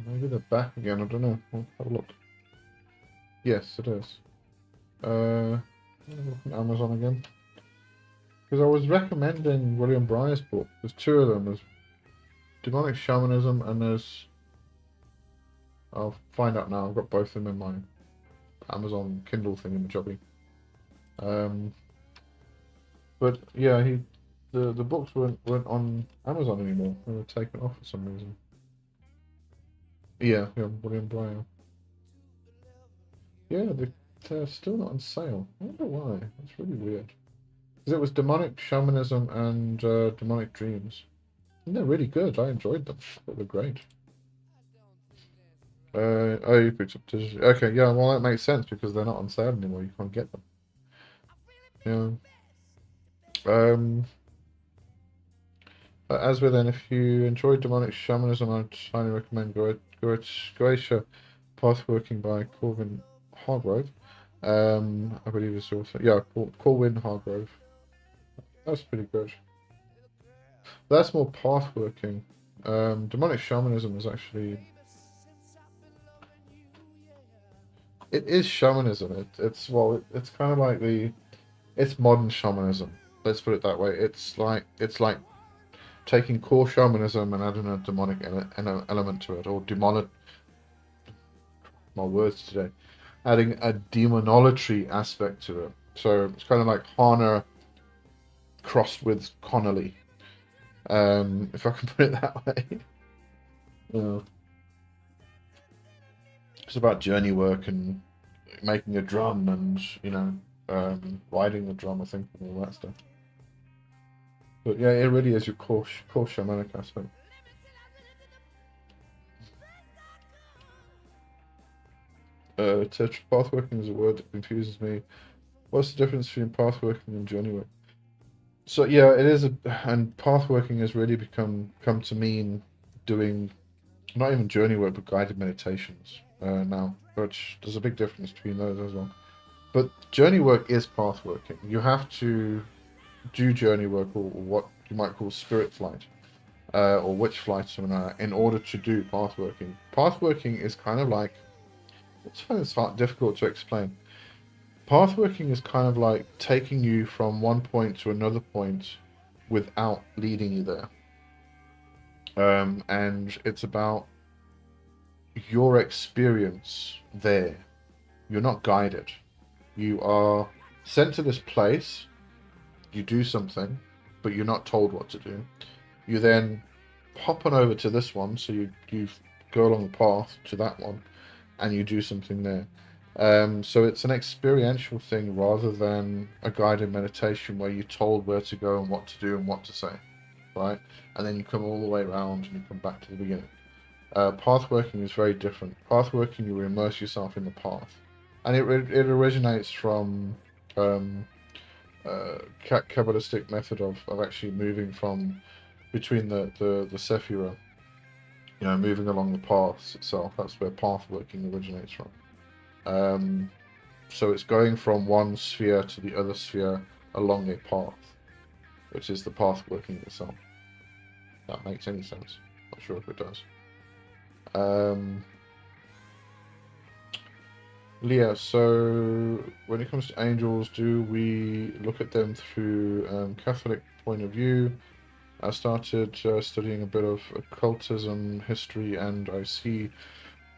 maybe they're back again, I don't know. We'll have a look. Yes, it is. Look at Amazon again. Because I was recommending William Bryer's book. There's two of them. There's Demonic Shamanism and there's... I'll find out now. I've got both of them in my Amazon Kindle thing in the jobby. But yeah, the books weren't on Amazon anymore. They were taken off for some reason. Yeah, William Bryan. Yeah, they're still not on sale. I wonder why. That's really weird. Because it was Demonic Shamanism and Demonic Dreams. And they're really good. I enjoyed them. I thought they were great. Oh, you picked up digital. Okay, yeah, well, that makes sense because they're not on sale anymore. You can't get them. Yeah. As with then, if you enjoyed Demonic Shamanism, I'd highly recommend Goetia Pathworking by Corwin Hargrove. I believe it's also, yeah, Corwin Hargrove. That's pretty good. That's more pathworking. Demonic Shamanism is actually... It is shamanism. It's kind of like it's modern shamanism. Let's put it that way. It's like taking core shamanism and adding a demonic element to it, or demonic. My words today. Adding a demonolatry aspect to it. So it's kind of like Hana crossed with Connolly, if I can put it that way. Yeah. It's about journey work and making a drum and riding the drum, I think, and all that stuff. But yeah, it really is your core shamanic aspect. Pathworking is a word that confuses me. What's the difference between pathworking and journey work? So yeah, it is, and pathworking has really come to mean doing not even journey work but guided meditations now, which there's a big difference between those as well. But journey work is pathworking. You have to do journey work, or what you might call spirit flight, or witch flight, something like that, in order to do pathworking. Pathworking is kind of like, it's difficult to explain. Pathworking is kind of like taking you from one point to another point without leading you there. And it's about your experience there. You're not guided. You are sent to this place, you do something, but you're not told what to do. You then hop on over to this one, so you go along the path to that one, and you do something there. So it's an experiential thing rather than a guided meditation where you're told where to go and what to do and what to say, right? And then you come all the way around and you come back to the beginning. Pathworking is very different. Pathworking, you immerse yourself in the path, and it originates from Kabbalistic method of actually moving from between the Sephira, moving along the paths itself. That's where pathworking originates from. So it's going from one sphere to the other sphere along a path, which is the pathworking itself. If that makes any sense. Not sure if it does. Yeah, so when it comes to angels, do we look at them through Catholic point of view? I started studying a bit of occultism history, and I see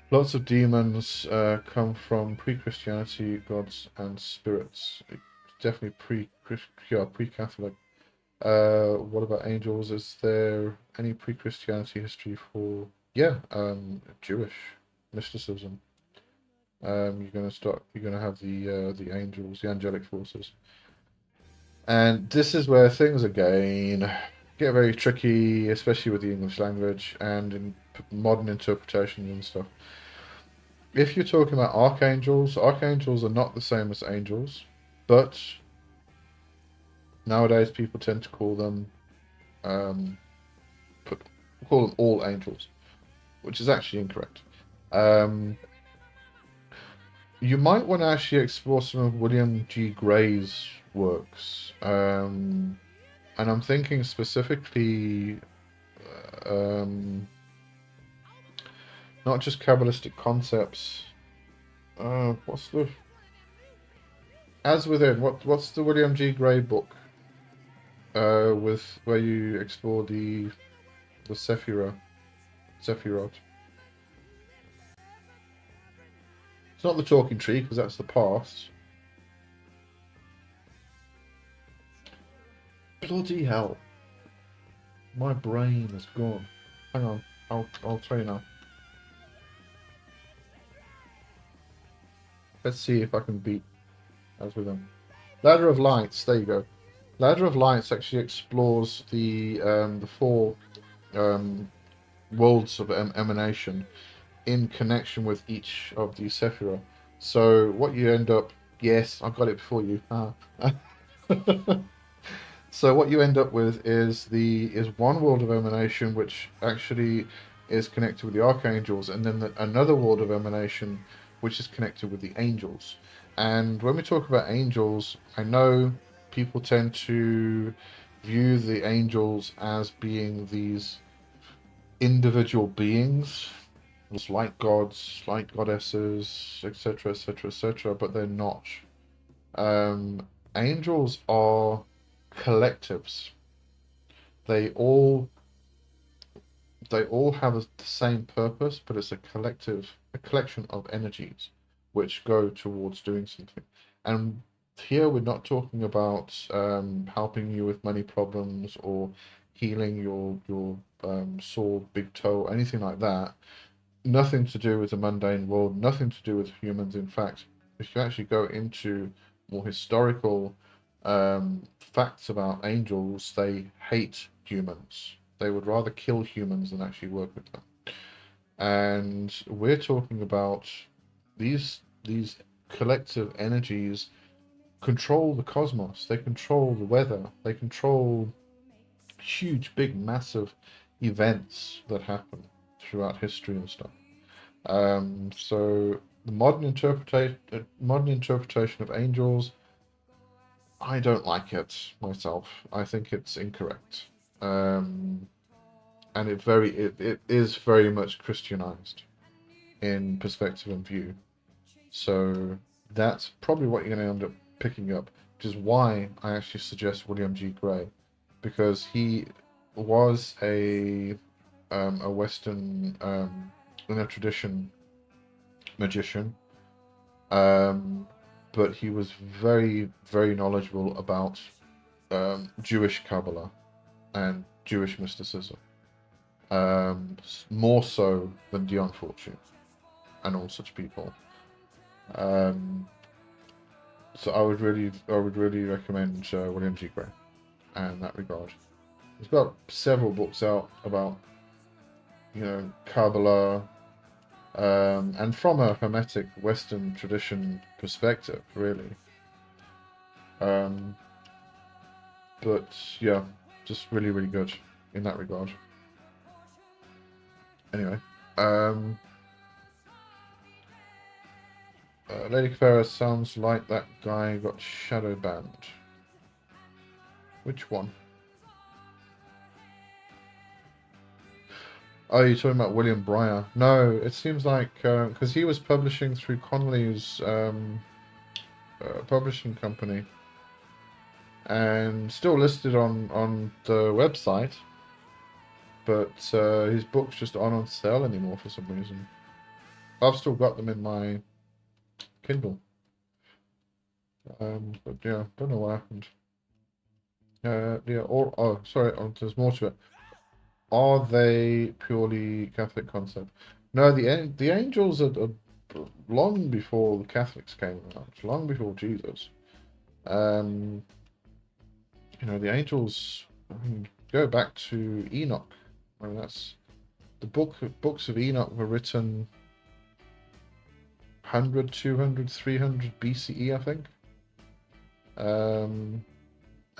lots of demons come from pre-Christianity gods and spirits. Definitely pre-Catholic. What about angels? Is there any pre-Christianity history for Jewish mysticism? You're gonna have the angels, the angelic forces, and this is where things again get very tricky, especially with the English language and in modern interpretations and stuff. If you're talking about archangels are not the same as angels, but nowadays people tend to call them all angels, which is actually incorrect. Um, you might want to actually explore some of William G. Gray's works. And I'm thinking specifically, um, not just Kabbalistic concepts. What's the As Within? What's the William G. Gray book? With where you explore the Sephiroth. It's not the Talking Tree because that's the past. Bloody hell! My brain is gone. Hang on, I'll tell you now. Let's see if I can beat As Within. Ladder of Lights. There you go. Ladder of Lights actually explores the four worlds of emanation in connection with each of the Sephira. So what you end up, yes, I got it before you. So what you end up with is one world of emanation which actually is connected with the archangels, and then another world of emanation which is connected with the angels. And when we talk about angels, I know people tend to view the angels as being these individual beings, like gods, like goddesses, etc., etc., etc., but they're not. Angels are collectives. They all have the same purpose, but it's a collection of energies which go towards doing something. And here we're not talking about helping you with money problems or healing your sore big toe, anything like that. Nothing to do with the mundane world, nothing to do with humans. In fact, if you actually go into more historical facts about angels, they hate humans. They would rather kill humans than actually work with them. And we're talking about these collective energies control the cosmos. They control the weather. They control huge, big, massive events that happen throughout history and stuff. So the modern interpretation of angels, I don't like it myself. I think it's incorrect, and it is very much Christianized in perspective and view. So that's probably what you're going to end up picking up, which is why I actually suggest William G. Gray, because he was a Western in a tradition magician, but he was very, very knowledgeable about Jewish Kabbalah and Jewish mysticism, more so than Dion Fortune and all such people. So I would really recommend William G. Gray in that regard. He's got several books out about, Kabbalah, and from a Hermetic Western tradition perspective, really. But yeah, just really, really good in that regard. Anyway, Lady Farah sounds like that guy got shadow banned. Which one? Oh, you're talking about William Breyer. No, it seems like because he was publishing through Connolly's publishing company, and still listed on the website, but his books just aren't on sale anymore for some reason. I've still got them in my Kindle, but yeah, don't know what happened. Yeah, or sorry, there's more to it. Are they purely Catholic concept? No, the angels are long before the Catholics came around, long before Jesus. The angels, I mean, go back to Enoch. I mean, that's the books of Enoch were written 100, 200, 300 BCE, I think.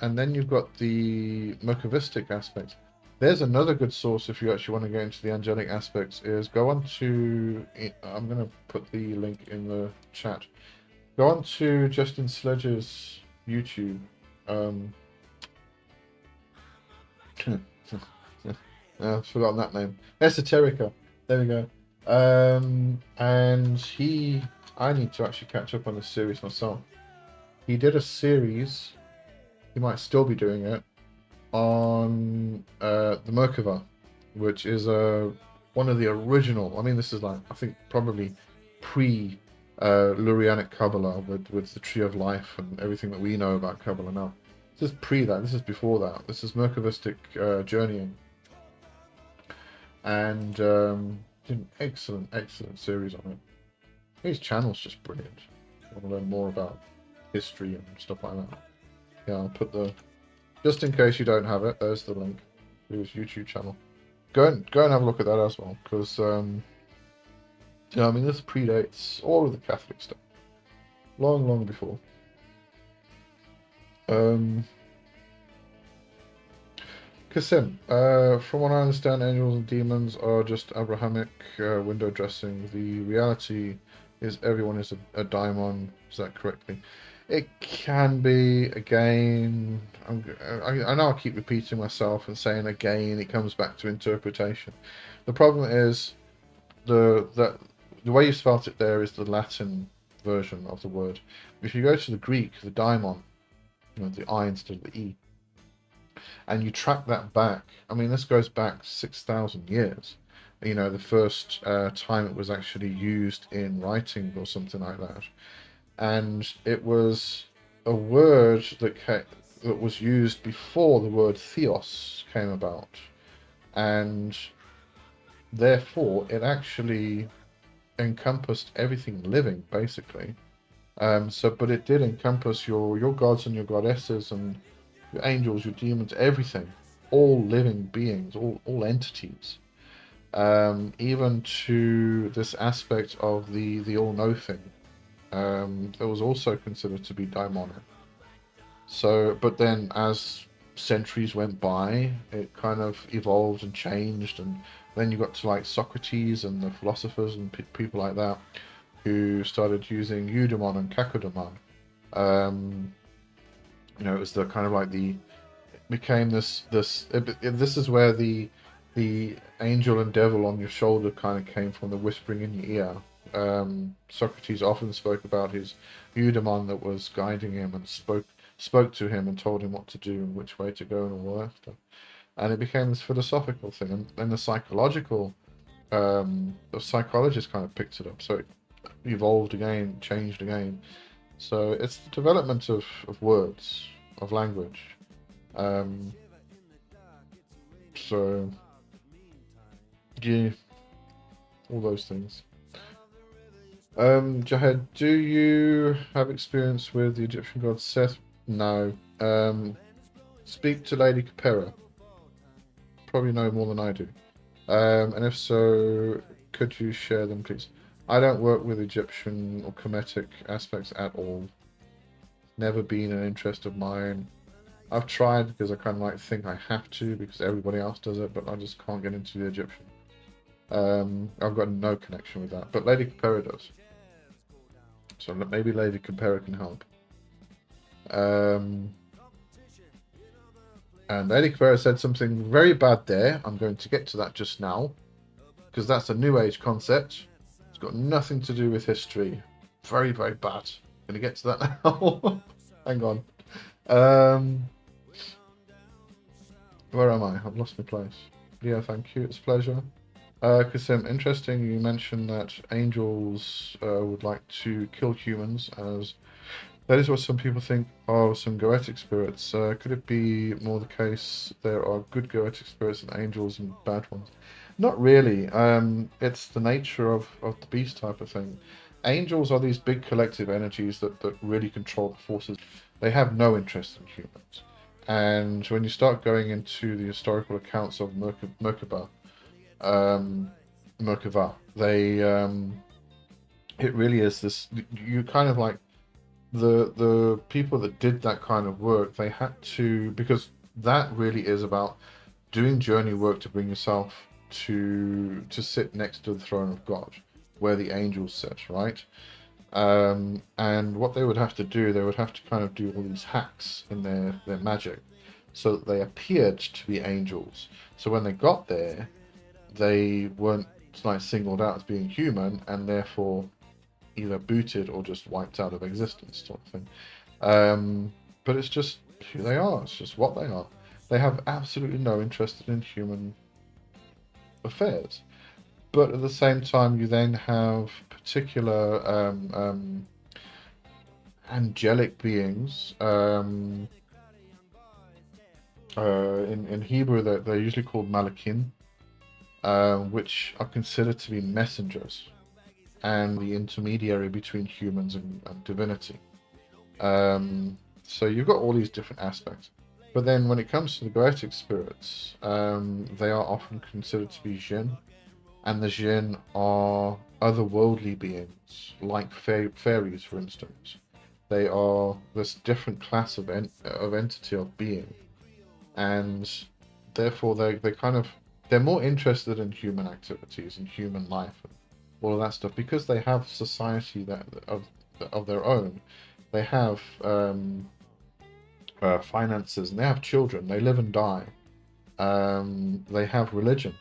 And then you've got the Merkavistic aspect. There's another good source if you actually want to go into the angelic aspects. Is go on to. I'm going to put the link in the chat. Go on to Justin Sledge's YouTube. I've forgotten that name. Esoterica. There we go. And I need to actually catch up on this series myself. He did a series. He might still be doing it on the Merkava, which is one of the original. I mean, this is like I think probably pre Lurianic Kabbalah with the Tree of Life and everything that we know about Kabbalah now. This is pre that. This is before that. This is Merkavistic journeying, and did an excellent series on it. His channel's just brilliant. I want to learn more about history and stuff like that. Yeah, I'll put the, just in case you don't have it, there's the link to his YouTube channel. Go and have a look at that as well, because yeah, I mean this predates all of the Catholic stuff, long before. Kasim, from what I understand, angels and demons are just Abrahamic window dressing. The reality is everyone is a daimon. Is that correctly? It can be. Again, I know I keep repeating myself and saying again. It comes back to interpretation. The problem is the way you spelt it there is the Latin version of the word. If you go to the Greek, the daimon, you know, the I instead of the E, and you track that back. I mean, this goes back 6,000 years. You know, the first time it was actually used in writing or something like that, and it was a word that was used before the word theos came about, and therefore it actually encompassed everything living, basically. But it did encompass your gods and your goddesses and your angels, your demons, everything, all living beings, all entities, even to this aspect of the all-know thing, that was also considered to be daimonic. So, but then as centuries went by, it kind of evolved and changed, and then you got to like Socrates and the philosophers and people like that who started using eudaimon and kakodaimon. You know, it was the kind of like became this is where the angel and devil on your shoulder kind of came from, the whispering in your ear. Socrates often spoke about his eudaimon that was guiding him and spoke to him and told him what to do and which way to go and all that stuff. And it became this philosophical thing, and then the psychologists kind of picked it up, so it evolved again, changed again. So it's the development of words, of language. So yeah, all those things. Jahed, do you have experience with the Egyptian god Seth? No. Speak to Lady Capera. Probably know more than I do. And if so, could you share them, please? I don't work with Egyptian or Kemetic aspects at all. Never been an interest of mine. I've tried because I kind of like think I have to because everybody else does it, but I just can't get into the Egyptian. I've got no connection with that, but Lady Capera does. So maybe Lady Capera can help. And Lady Capera said something very bad there. I'm going to get to that just now, because that's a New Age concept. It's got nothing to do with history. Very bad. Going to get to that now. Hang on. Where am I? I've lost my place. Yeah, thank you. It's a pleasure. Kasim, interesting. You mentioned that angels would like to kill humans, as that is what some people think are some goetic spirits. Could it be more the case there are good goetic spirits and angels and bad ones? Not really. It's the nature of the beast type of thing. Angels are these big collective energies that really control the forces. They have no interest in humans. And when you start going into the historical accounts of Merkaba, they it really is this. You kind of like the people that did that kind of work. They had to, because that really is about doing journey work to bring yourself to sit next to the throne of God, where the angels sit, right? And what they would have to do, they would have to kind of do all these hacks in their magic, so that they appeared to be angels. So when they got there, they weren't like singled out as being human, and therefore either booted or just wiped out of existence, sort of thing. But it's just who they are. It's just what they are. They have absolutely no interest in human affairs. But at the same time, you then have particular angelic beings. In Hebrew, they're usually called malakim, which are considered to be messengers and the intermediary between humans and divinity. So you've got all these different aspects. But then when it comes to the goetic spirits, they are often considered to be jinn, and the jinn are otherworldly beings, like fairies, for instance. They are this different class of entity of being, and therefore they're more interested in human activities and human life and all of that stuff, because they have society of their own. They have finances, and they have children. They live and die. They have religion.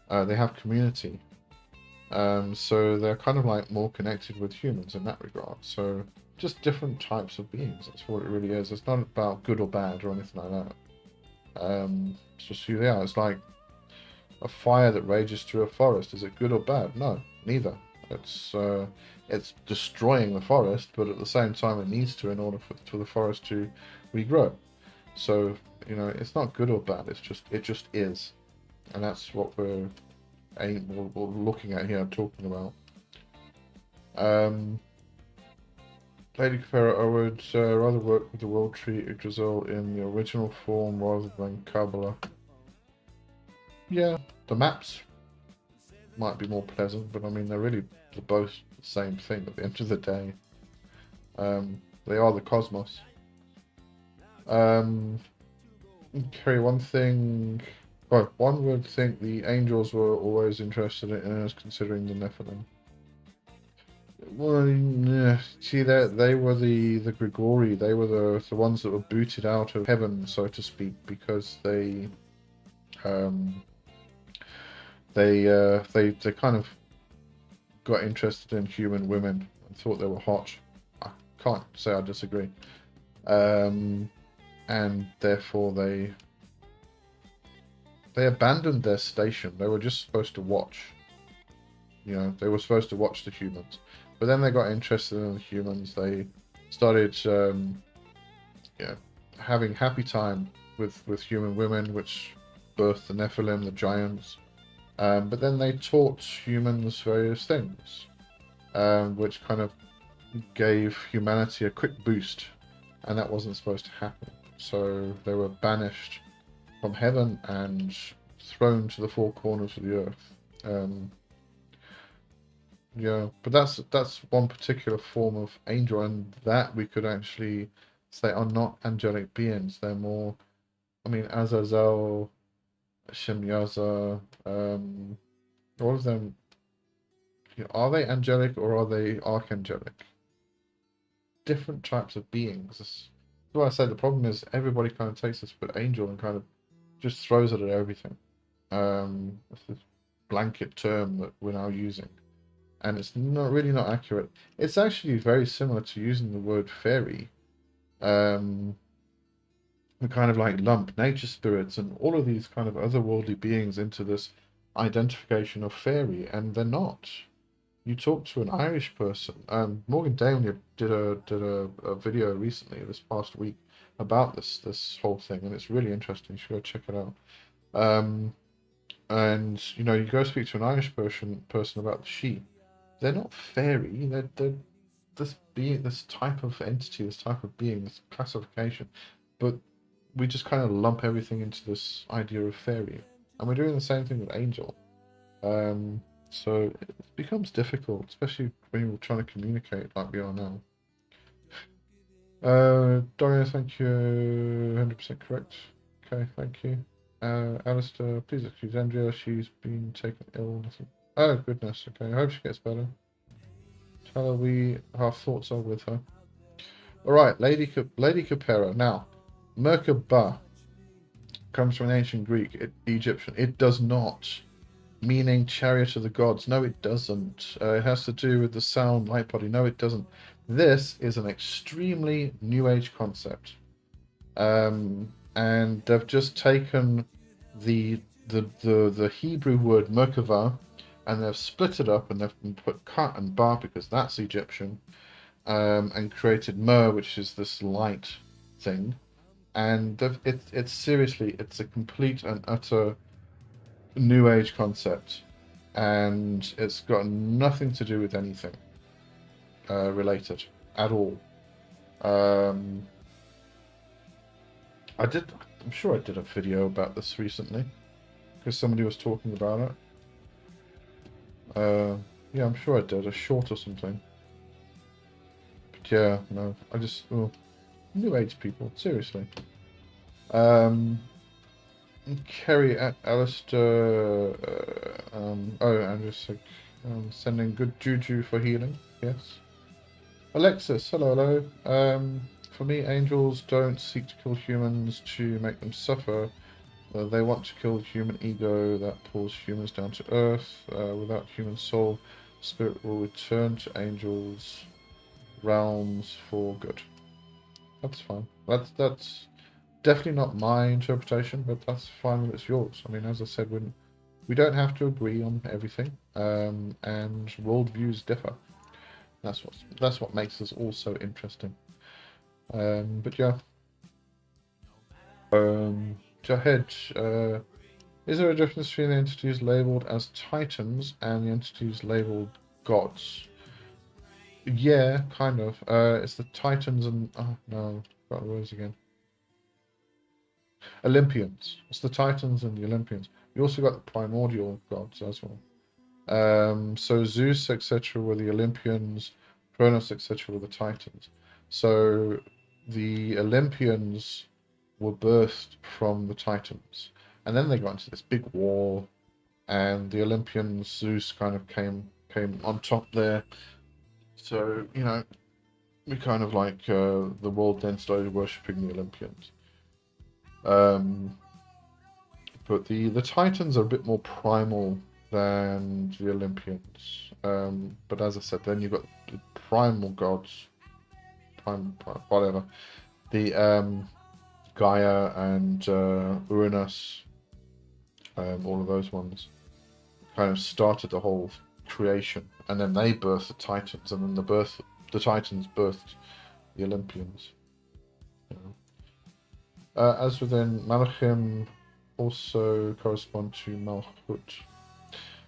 They have community. So they're kind of like more connected with humans in that regard. So just different types of beings. That's what it really is. It's not about good or bad or anything like that. It's just who they are. It's like a fire that rages through a forest. Is it good or bad? No, neither. It's destroying the forest, but at the same time it needs to in order for the forest to regrow. So it's not good or bad. It just is, and that's what we're looking at here, talking about. Lady Kafera, I would rather work with the World Tree Yggdrasil in the original form rather than Kabbalah. Yeah, the maps might be more pleasant, but I mean they're both the same thing at the end of the day. They are the cosmos. Okay, one would think the angels were always interested in us, considering the Nephilim. Well, yeah, see, they were the Grigori. They were the ones that were booted out of heaven, so to speak, because they kind of got interested in human women and thought they were hot. I can't say I disagree. And therefore they abandoned their station. They were just supposed to watch. They were supposed to watch the humans. But then they got interested in the humans. They started having happy time with human women, which birthed the Nephilim, the giants. But then they taught humans various things, which kind of gave humanity a quick boost, and that wasn't supposed to happen. So they were banished from heaven and thrown to the four corners of the earth. Yeah, but that's one particular form of angel, and that we could actually say are not angelic beings. They're more, Azazel, Shemyaza, all of them. Are they angelic or are they archangelic? Different types of beings. That's why I say the problem is everybody kind of takes this word angel and kind of just throws it at everything. It's this blanket term that we're now using, and it's not accurate. It's actually very similar to using the word fairy. We kind of like lump nature spirits and all of these kind of otherworldly beings into this identification of fairy, and they're not. You talk to an Irish person. Morgan Damley did a video recently, this past week, about this whole thing, and it's really interesting. You should go check it out. And you go speak to an Irish person about the sheep. They're not fairy. They're this type of entity, this type of being, this classification. But we just kind of lump everything into this idea of fairy, and we're doing the same thing with angel. So it becomes difficult, especially when you're trying to communicate like we are now. Dorian, thank you. 100% correct. Okay, thank you. Alistair, please excuse Andrea. She's been taken ill. Oh, goodness. Okay, I hope she gets better. Tell her our thoughts are with her. Alright, Lady Capera. Now, Merkaba comes from an ancient Greek, Egyptian. It does not. Meaning chariot of the gods. No, it doesn't. It has to do with the sound light body. No, it doesn't. This is an extremely new age concept. And they've just taken the Hebrew word Merkava and they've split it up and they've put Ka and Ba because that's Egyptian, and created Mer, which is this light thing. And it's seriously, it's a complete and utter new age concept, and it's got nothing to do with anything related at all. I'm sure I did a video about this recently because somebody was talking about it. Yeah, I'm sure I did, a short or something. But yeah, no, new age people, seriously. Kerry at Alistair, Andrew said, sending good juju for healing, yes. Alexis, hello. For me, angels don't seek to kill humans to make them suffer. They want to kill human ego that pulls humans down to earth. Without human soul, spirit will return to angels' realms for good. That's fine. That's definitely not my interpretation, but that's fine when it's yours. I mean, as I said, we don't have to agree on everything, and worldviews differ. That's what makes us all so interesting. But yeah. Jahed, is there a difference between the entities labeled as titans and the entities labeled gods? Yeah, kind of. It's the titans and got the words again. Olympians. It's the titans and the Olympians. You also got the primordial gods as well. So Zeus, etc., were the Olympians. Kronos, etc., were the titans. So the Olympians were birthed from the titans, and then they got into this big war, and the Olympians, Zeus kind of came on top there. So we kind of like the world then started worshipping the Olympians. But the Titans are a bit more primal than the Olympians. But as I said, then you've got the primal gods, whatever. The Gaia and Uranus, all of those ones, kind of started the whole creation, and then they birthed the Titans, and then the Titans birthed the Olympians. As within Malachim, also correspond to Malchut.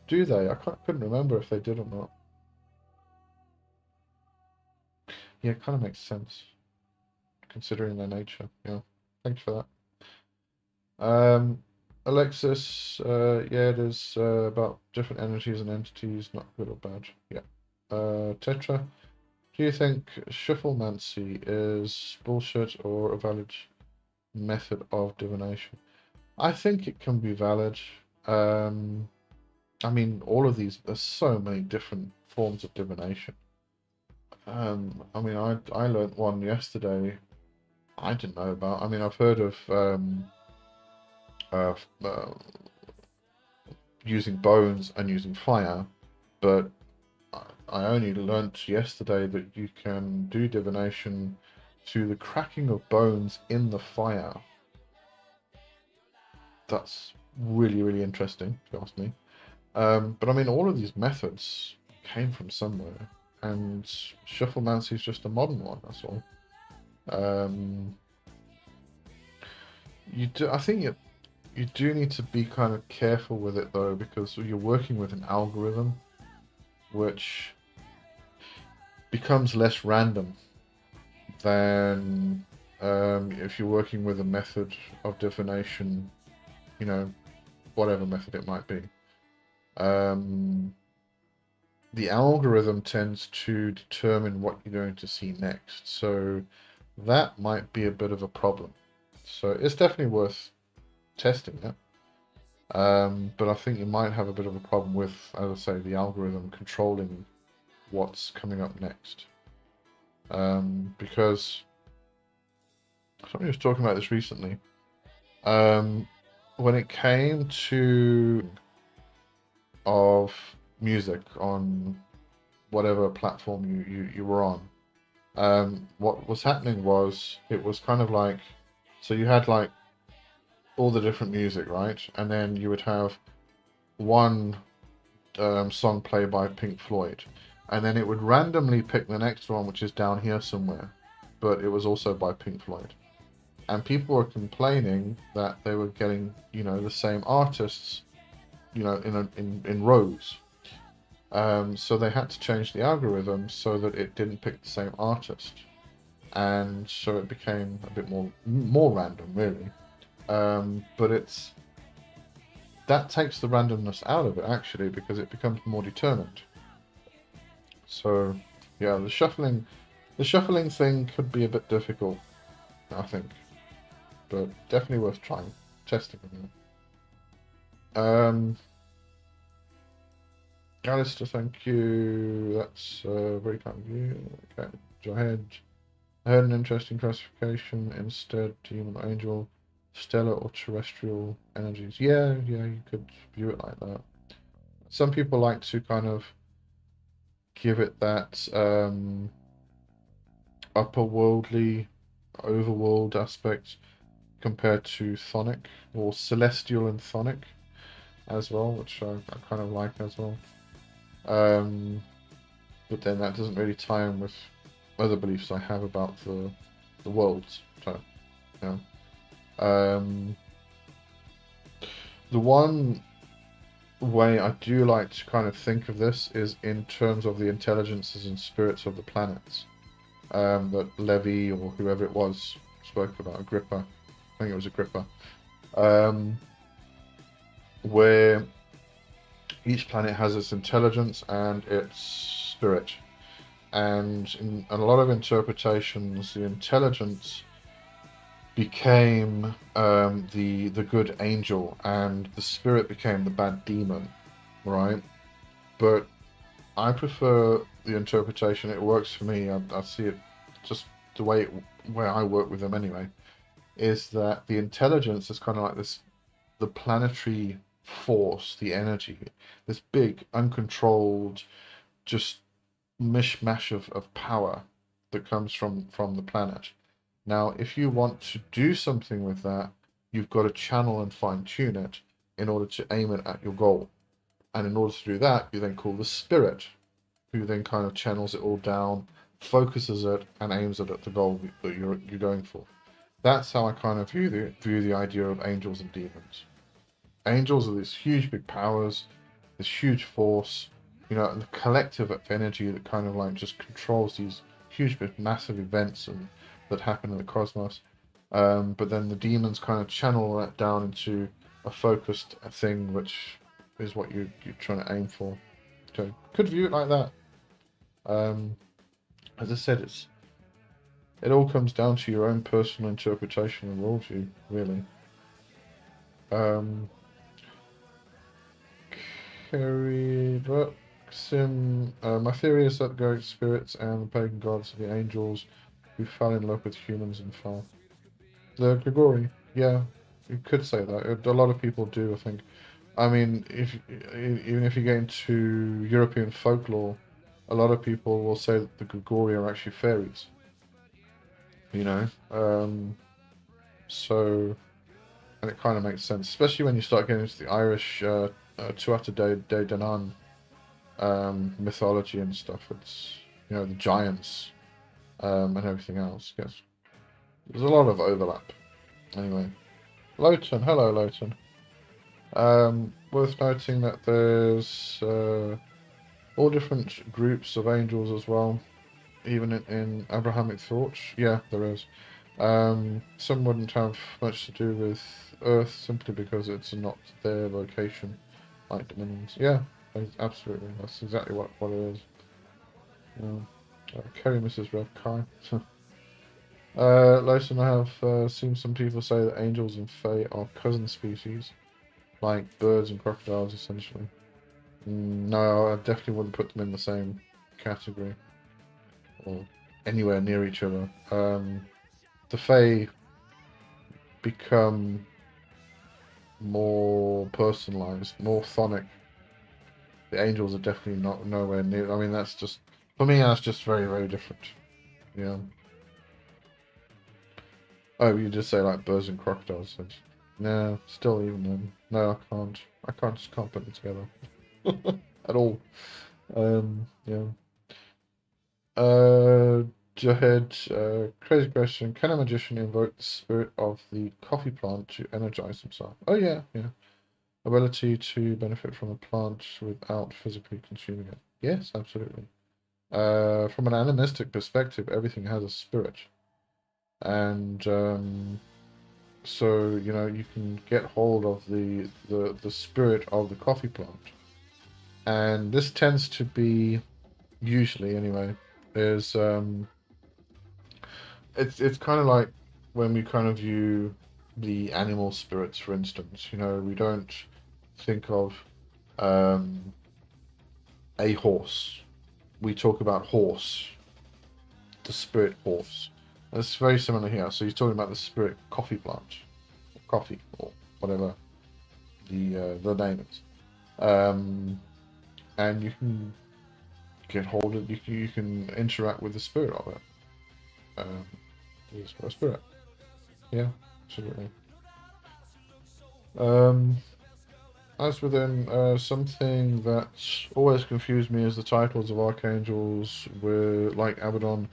Do they? I couldn't remember if they did or not. Yeah, it kind of makes sense, considering their nature. Yeah, thanks for that. Alexis, yeah, it is about different energies and entities, not good or bad. Yeah. Tetra, do you think shufflemancy is bullshit or a valid method of divination? I think it can be valid. I mean, all of these, there's so many different forms of divination. I mean, I learnt one yesterday I didn't know about. I mean, I've heard of using bones and using fire, but I only learnt yesterday that you can do divination through the cracking of bones in the fire. That's really, really interesting, if you ask me. But I mean, all of these methods came from somewhere, and shufflemancy is just a modern one, that's all. I think you do need to be kind of careful with it, though, because you're working with an algorithm which becomes less random than if you're working with a method of divination, whatever method it might be. The algorithm tends to determine what you're going to see next, so that might be a bit of a problem. So it's definitely worth testing it. But I think you might have a bit of a problem with, as I say, the algorithm controlling what's coming up next. Because somebody was talking about this recently. When it came to of music on whatever platform you were on, what was happening was it was kind of like, so you had like all the different music, right? And then you would have one song played by Pink Floyd, and then it would randomly pick the next one, which is down here somewhere, but it was also by Pink Floyd. And people were complaining that they were getting, the same artists, in rows. So they had to change the algorithm so that it didn't pick the same artist, and so it became a bit more random, really. But that takes the randomness out of it, actually, because it becomes more determined. So yeah, the shuffling thing could be a bit difficult, I think, but definitely worth trying, testing. Alistair, thank you. That's very kind of you. Okay, go ahead. I heard an interesting classification instead: demon, angel, stellar, or terrestrial energies. Yeah, you could view it like that. Some people like to kind of give it that upper worldly, overworld aspect compared to Thonic, or Celestial and Thonic as well, which I kind of like as well. But then that doesn't really tie in with other beliefs I have about the worlds. So, yeah. The one way I do like to kind of think of this is in terms of the intelligences and spirits of the planets. That Levi or whoever it was spoke about, Agrippa. I think it was Agrippa. Where each planet has its intelligence and its spirit. And in a lot of interpretations, the intelligence became the good angel, and the spirit became the bad demon, right? But I prefer the interpretation. It works for me. I see it just the way I work with them anyway. Is that the intelligence is kind of like this, the planetary force, the energy, this big, uncontrolled, just mishmash of power that comes from the planet. Now, if you want to do something with that, you've got to channel and fine tune it in order to aim it at your goal. And in order to do that, you then call the spirit, who then kind of channels it all down, focuses it, and aims it at the goal that you're going for. That's how I kind of view the idea of angels and demons. Angels are these huge big powers, this huge force, and the collective energy that kind of like just controls these huge big massive events that happen in the cosmos. But then the demons kind of channel that down into a focused thing, which is what you're trying to aim for. So could view it like that. As I said, it all comes down to your own personal interpretation and worldview, really. Carrie, look, Sim. My theory is that the ghost spirits and the pagan gods are the angels who fell in love with humans and fell. The Grigori, yeah, you could say that. A lot of people do, I think. I mean, even if you get into European folklore, a lot of people will say that the Grigori are actually fairies. So, and it kind of makes sense, especially when you start getting into the Irish Tuatha De Danann mythology and stuff. It's the giants and everything else. Yes, there's a lot of overlap. Anyway, Lowton, hello Lowton. Worth noting that there's all different groups of angels as well, even in Abrahamic thought. Yeah, there is. Some wouldn't have much to do with Earth simply because it's not their location, like Dominions. Yeah, absolutely. That's exactly what it is. Kerry, Mrs. Rev Kai. Lawson, I have seen some people say that angels and fae are cousin species. like birds and crocodiles, essentially. No, I definitely wouldn't put them in the same category or anywhere near each other. The Fae become more personalized, more phonic. The angels are definitely not nowhere near. I mean, that's just for me. That's just very, very different. Yeah. Oh, you just say like birds and crocodiles. No, still even then. No, I can't. I can't just can't put them together at all. Yeah. Jahed, crazy question. Can a magician invoke the spirit of the coffee plant to energize himself? Oh yeah, yeah. Ability to benefit from a plant without physically consuming it. Yes, absolutely. From an animistic perspective, everything has a spirit, and so you can get hold of the spirit of the coffee plant, and this tends to be usually anyway is it's kind of like when we kind of view the animal spirits, for instance. We don't think of um, a horse. We talk about horse, the spirit horse. And it's very similar here. So you're talking about the spirit coffee plant, or coffee, or whatever the name is. And you can get hold of you can interact with the spirit of it. It's a spirit. Yeah, absolutely. Um, as within something that always confused me is the titles of archangels were like Abaddon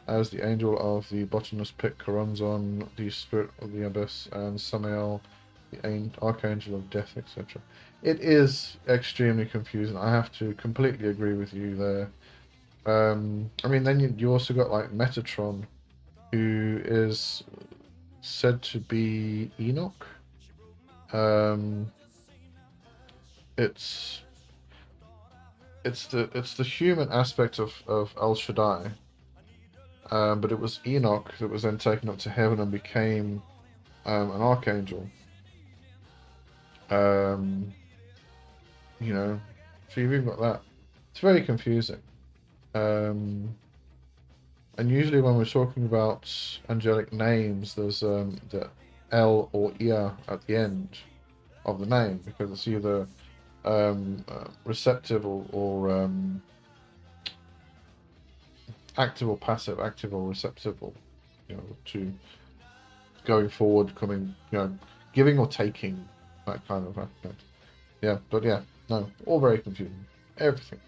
as the angel of the bottomless pit, Choronzon, the spirit of the abyss, and Samael, the archangel of death, etc. It is extremely confusing. I have to completely agree with you there. I mean, then you also got like Metatron, who is said to be Enoch. Um, it's it's the human aspect of El Shaddai, but it was Enoch that was then taken up to heaven and became an archangel. Um, so you've even got that. It's very confusing. Um, and usually when we're talking about angelic names, there's the L or Ia at the end of the name because it's either receptive or active or passive, active or receptive, or to going forward, coming, giving or taking, that kind of aspect. Yeah, but yeah, no, all very confusing. Everything.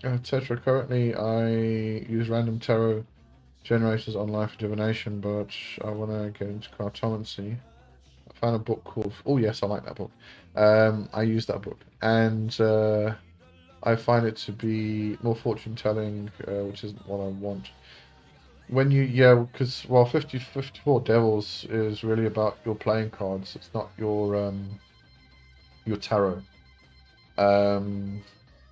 Etc. Currently, I use random tarot generators online for divination, but I want to get into cartomancy. I found a book called. Oh yes, I like that book. I use that book, and I find it to be more fortune telling, which isn't what I want. When because 54 Devils is really about your playing cards. It's not your tarot. Um,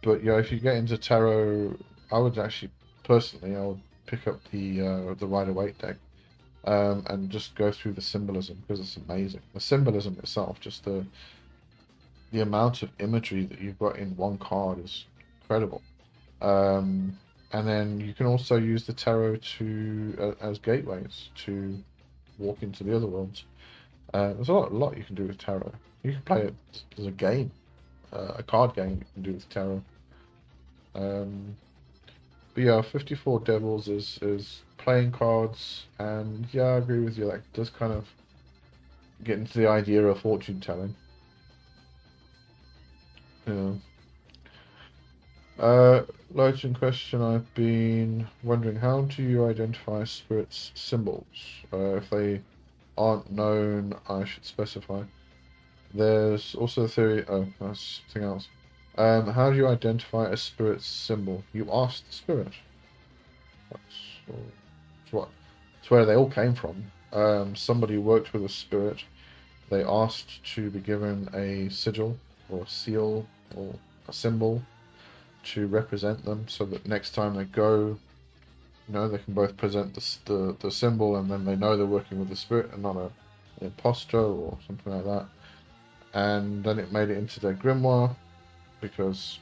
but yeah, if you get into tarot, I would actually personally I would pick up the Rider-Waite deck and just go through the symbolism because it's amazing. The symbolism itself, just the amount of imagery that you've got in one card is incredible. And then you can also use the tarot as gateways to walk into the other worlds. There's a lot you can do with tarot. You can play it as a game, a card game you can do with tarot. But yeah, 54 Devils is playing cards, and yeah, I agree with you. Like, it does kind of get into the idea of fortune telling. Yeah. Loading question. I've been wondering, how do you identify spirits' symbols? If they aren't known, I should specify. There's also a theory. Oh, that's something else. How do you identify a spirit's symbol? You ask the spirit. That's what. It's where they all came from. Somebody worked with a spirit. They asked to be given a sigil or a seal or a symbol to represent them, so that next time they go, they can both present the symbol, and then they know they're working with the spirit and not imposter or something like that. And then it made it into their grimoire because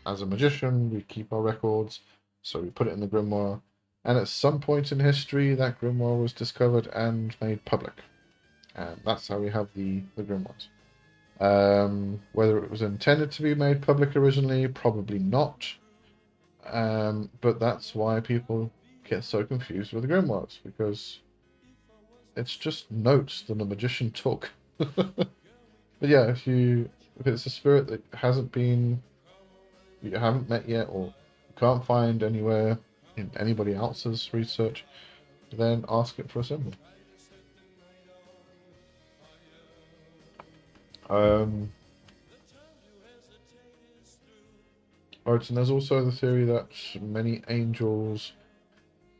as a magician we keep our records, so we put it in the grimoire. And at some point in history, that grimoire was discovered and made public, and that's how we have the grimoires. Whether it was intended to be made public originally, probably not. But that's why people get so confused with the grimoires, because it's just notes that a magician took. But yeah, if it's a spirit that you haven't met yet, or you can't find anywhere in anybody else's research, then ask it for a symbol. Right, and there's also the theory that many angels,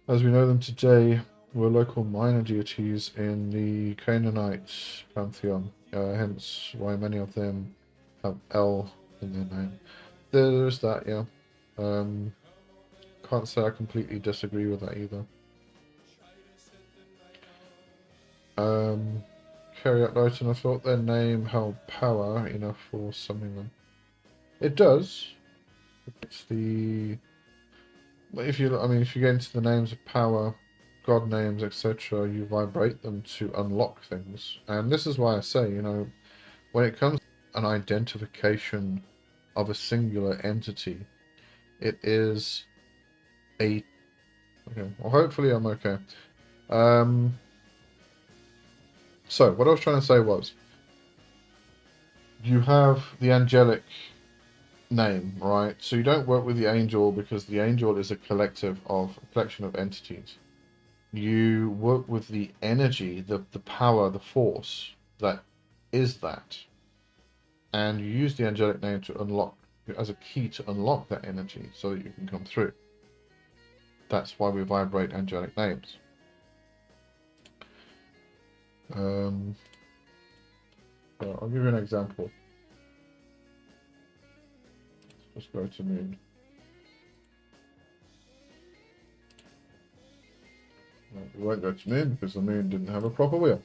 as we know them today, were local minor deities in the Canaanite pantheon, hence why many of them have El in their name. There's that, yeah. Can't say I completely disagree with that either. Carry out light, and I thought their name held power enough for summoning them. It does. It's the if you get into the names of power, god names, etc., you vibrate them to unlock things. And this is why I say, when it comes to an identification of a singular entity, it is a okay. Well, hopefully I'm okay. So what I was trying to say was, you have the angelic name, right? So you don't work with the angel because the angel is a collection of entities. You work with the energy, the power, the force that is that, and you use the angelic name to unlock as a key to unlock that energy so that you can come through. That's why we vibrate angelic names. So I'll give you an example. Let's just go to moon. No, we won't go to moon because the moon didn't have a proper wheel.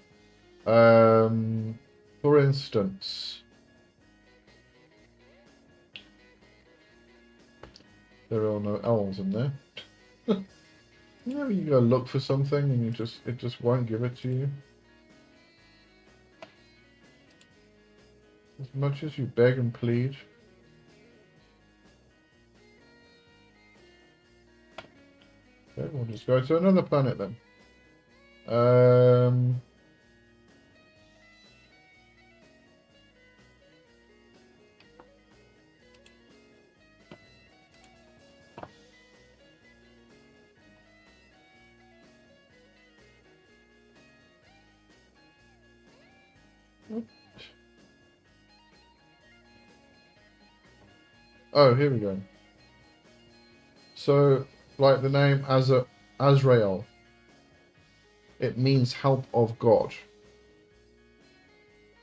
For instance, there are no owls in there. You go look for something and it just won't give it to you. As much as you beg and plead. Okay, we'll just go to another planet then. Oh, here we go. So, like the name Azrael, it means help of God.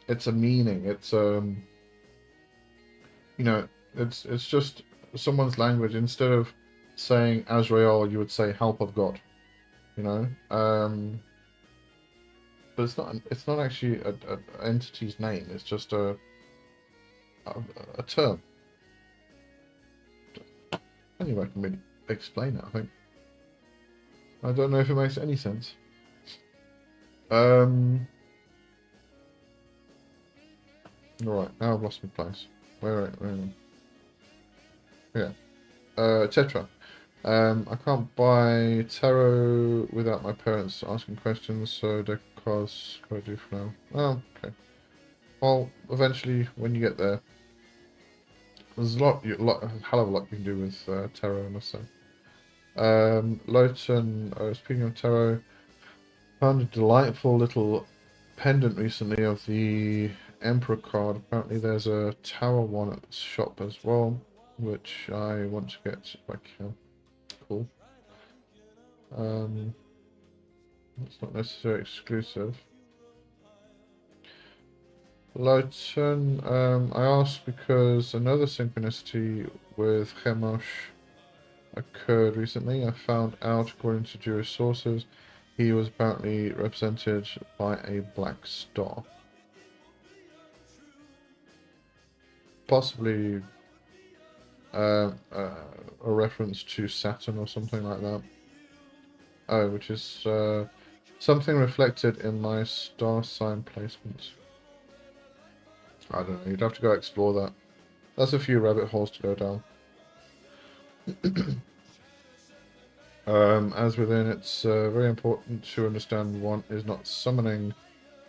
It's a meaning. It's it's just someone's language. Instead of saying Azrael, you would say help of God. But it's not actually a entity's name. It's just a term. Anyway, I can really explain it, I think. I don't know if it makes any sense. Alright, now I've lost my place. Where am I? Yeah. Tetra. I can't buy tarot without my parents asking questions, so deck cards gotta do for now. Oh, okay. Well, eventually, when you get there, there's a hell of a lot you can do with tarot, I must say. Lowton, speaking of tarot, found a delightful little pendant recently of the Emperor card. Apparently there's a tower one at the shop as well, which I want to get if I can. Cool. It's not necessarily exclusive. Lowton, I asked because another synchronicity with Chemosh occurred recently. I found out, according to Jewish sources, he was apparently represented by a black star. Possibly a reference to Saturn or something like that. Oh, which is something reflected in my star sign placements. I don't know, you'd have to go explore that. That's a few rabbit holes to go down. As within, it's very important to understand one is not summoning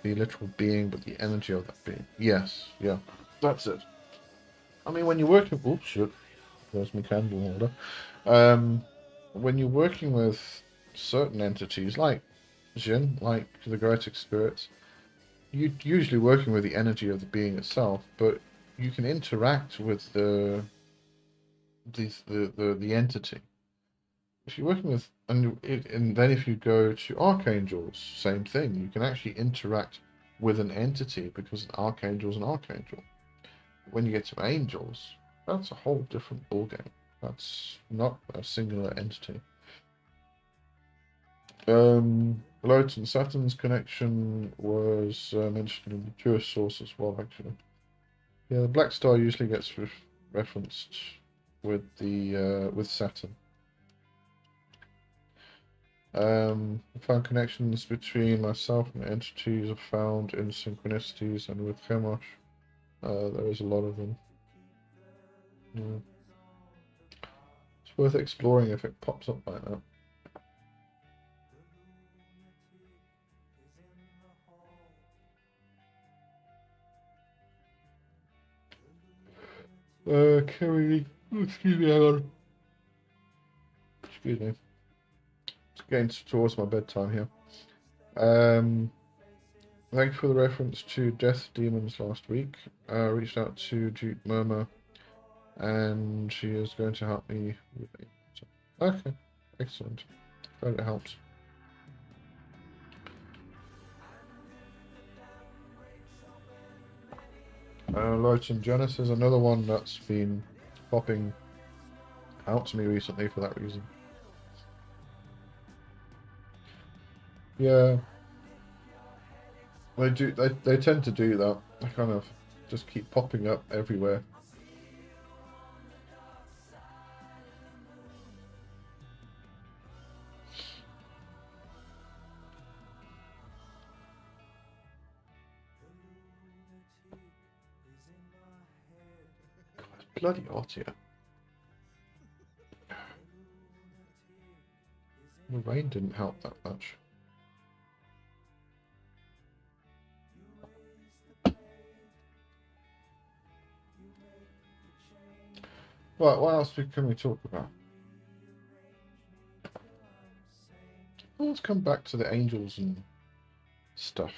the literal being, but the energy of that being. Yes, yeah, that's it. I mean, when you're working... Oops, shit. There's my candle holder. When you're working with certain entities, like Jinn, like the Goetic spirits, you're usually working with the energy of the being itself, but you can interact with the entity. If you're working with, and then if you go to archangels, same thing. You can actually interact with an entity because an archangel is an archangel. When you get to angels, that's a whole different ballgame. That's not a singular entity. Lotus and Saturn's connection was mentioned in the Jewish source as well, actually. Yeah, the Black Star usually gets referenced with the with Saturn. Found connections between myself and entities are found in synchronicities and with Chemosh. There is a lot of them. Yeah. It's worth exploring if it pops up like that. Kerry, excuse me, hang on. Excuse me. It's getting towards my bedtime here. Thank you for the reference to Death Demons last week. Reached out to Duke Murmur, and she is going to help me with it. Okay, excellent. Glad it helps. Light and Genesis is another one that's been popping out to me recently for that reason. Yeah, they do. They tend to do that. They kind of just keep popping up everywhere. God, it's bloody hot here. The rain didn't help that much. Right, what else can we talk about? Well, let's come back to the angels and stuff.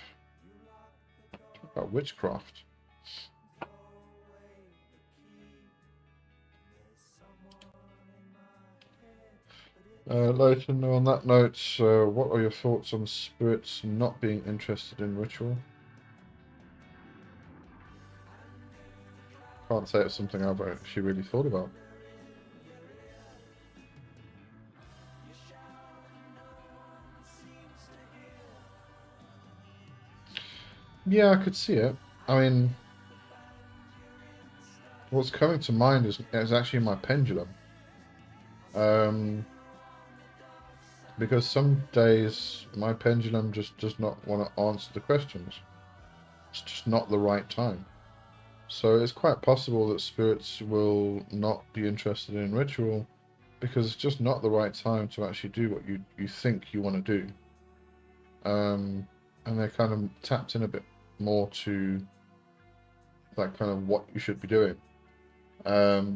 Talk about witchcraft. Leighton, on that note, what are your thoughts on spirits not being interested in ritual? Can't say it's something I've actually really thought about. Yeah, I could see it. I mean, what's coming to mind is actually my pendulum. Because some days my pendulum just does not want to answer the questions. It's just not the right time. So it's quite possible that spirits will not be interested in ritual because it's just not the right time to actually do what you think you want to do. And they're kind of tapped in a bit more to that kind of what you should be doing. Our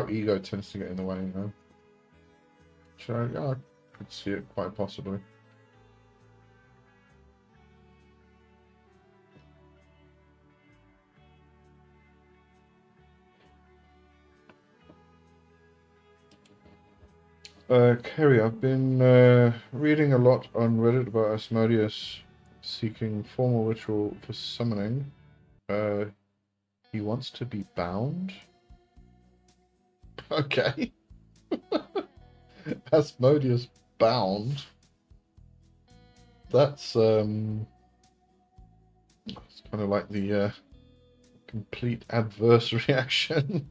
ego tends to get in the way, you know. So yeah, I could see it quite possibly. Kerry, I've been reading a lot on Reddit about Asmodeus seeking formal ritual for summoning. He wants to be bound? Okay. Asmodeus bound? That's it's kind of like the complete adverse reaction.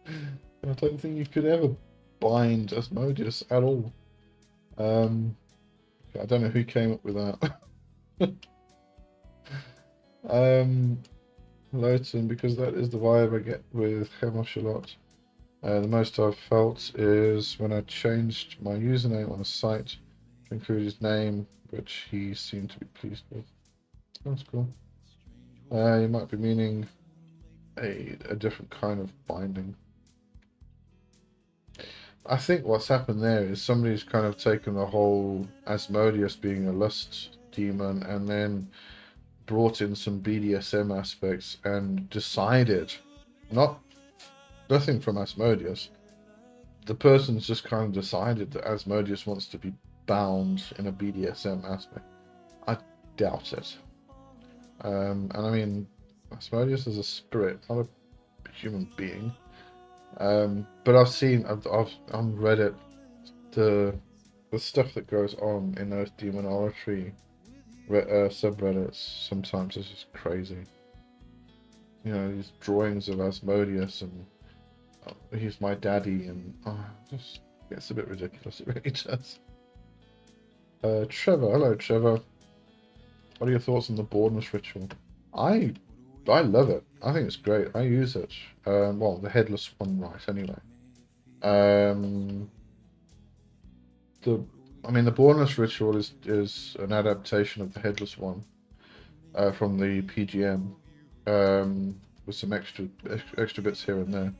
I don't think you could ever bind Asmodeus at all. I don't know who came up with that. Lowton, because that is the vibe I get with Chemosh a lot. The most I've felt is when I changed my username on a site to include his name, which he seemed to be pleased with. That's cool. You might be meaning a different kind of binding. I think what's happened there is somebody's kind of taken the whole Asmodeus being a lust demon and then brought in some BDSM aspects and decided, nothing from Asmodeus, the person's just kind of decided that Asmodeus wants to be bound in a BDSM aspect. I doubt it. And I mean, Asmodeus is a spirit, not a human being. But I've seen, I've on Reddit, the stuff that goes on in those demonology subreddits sometimes is just crazy. You know, these drawings of Asmodeus and he's my daddy, and just gets a bit ridiculous. It really does. Trevor, hello Trevor. What are your thoughts on the boredness ritual? I love it. I think it's great. I use it. Well, the headless one, right? Anyway. The boredness ritual is an adaptation of the headless one from the PGM, with some extra bits here and there.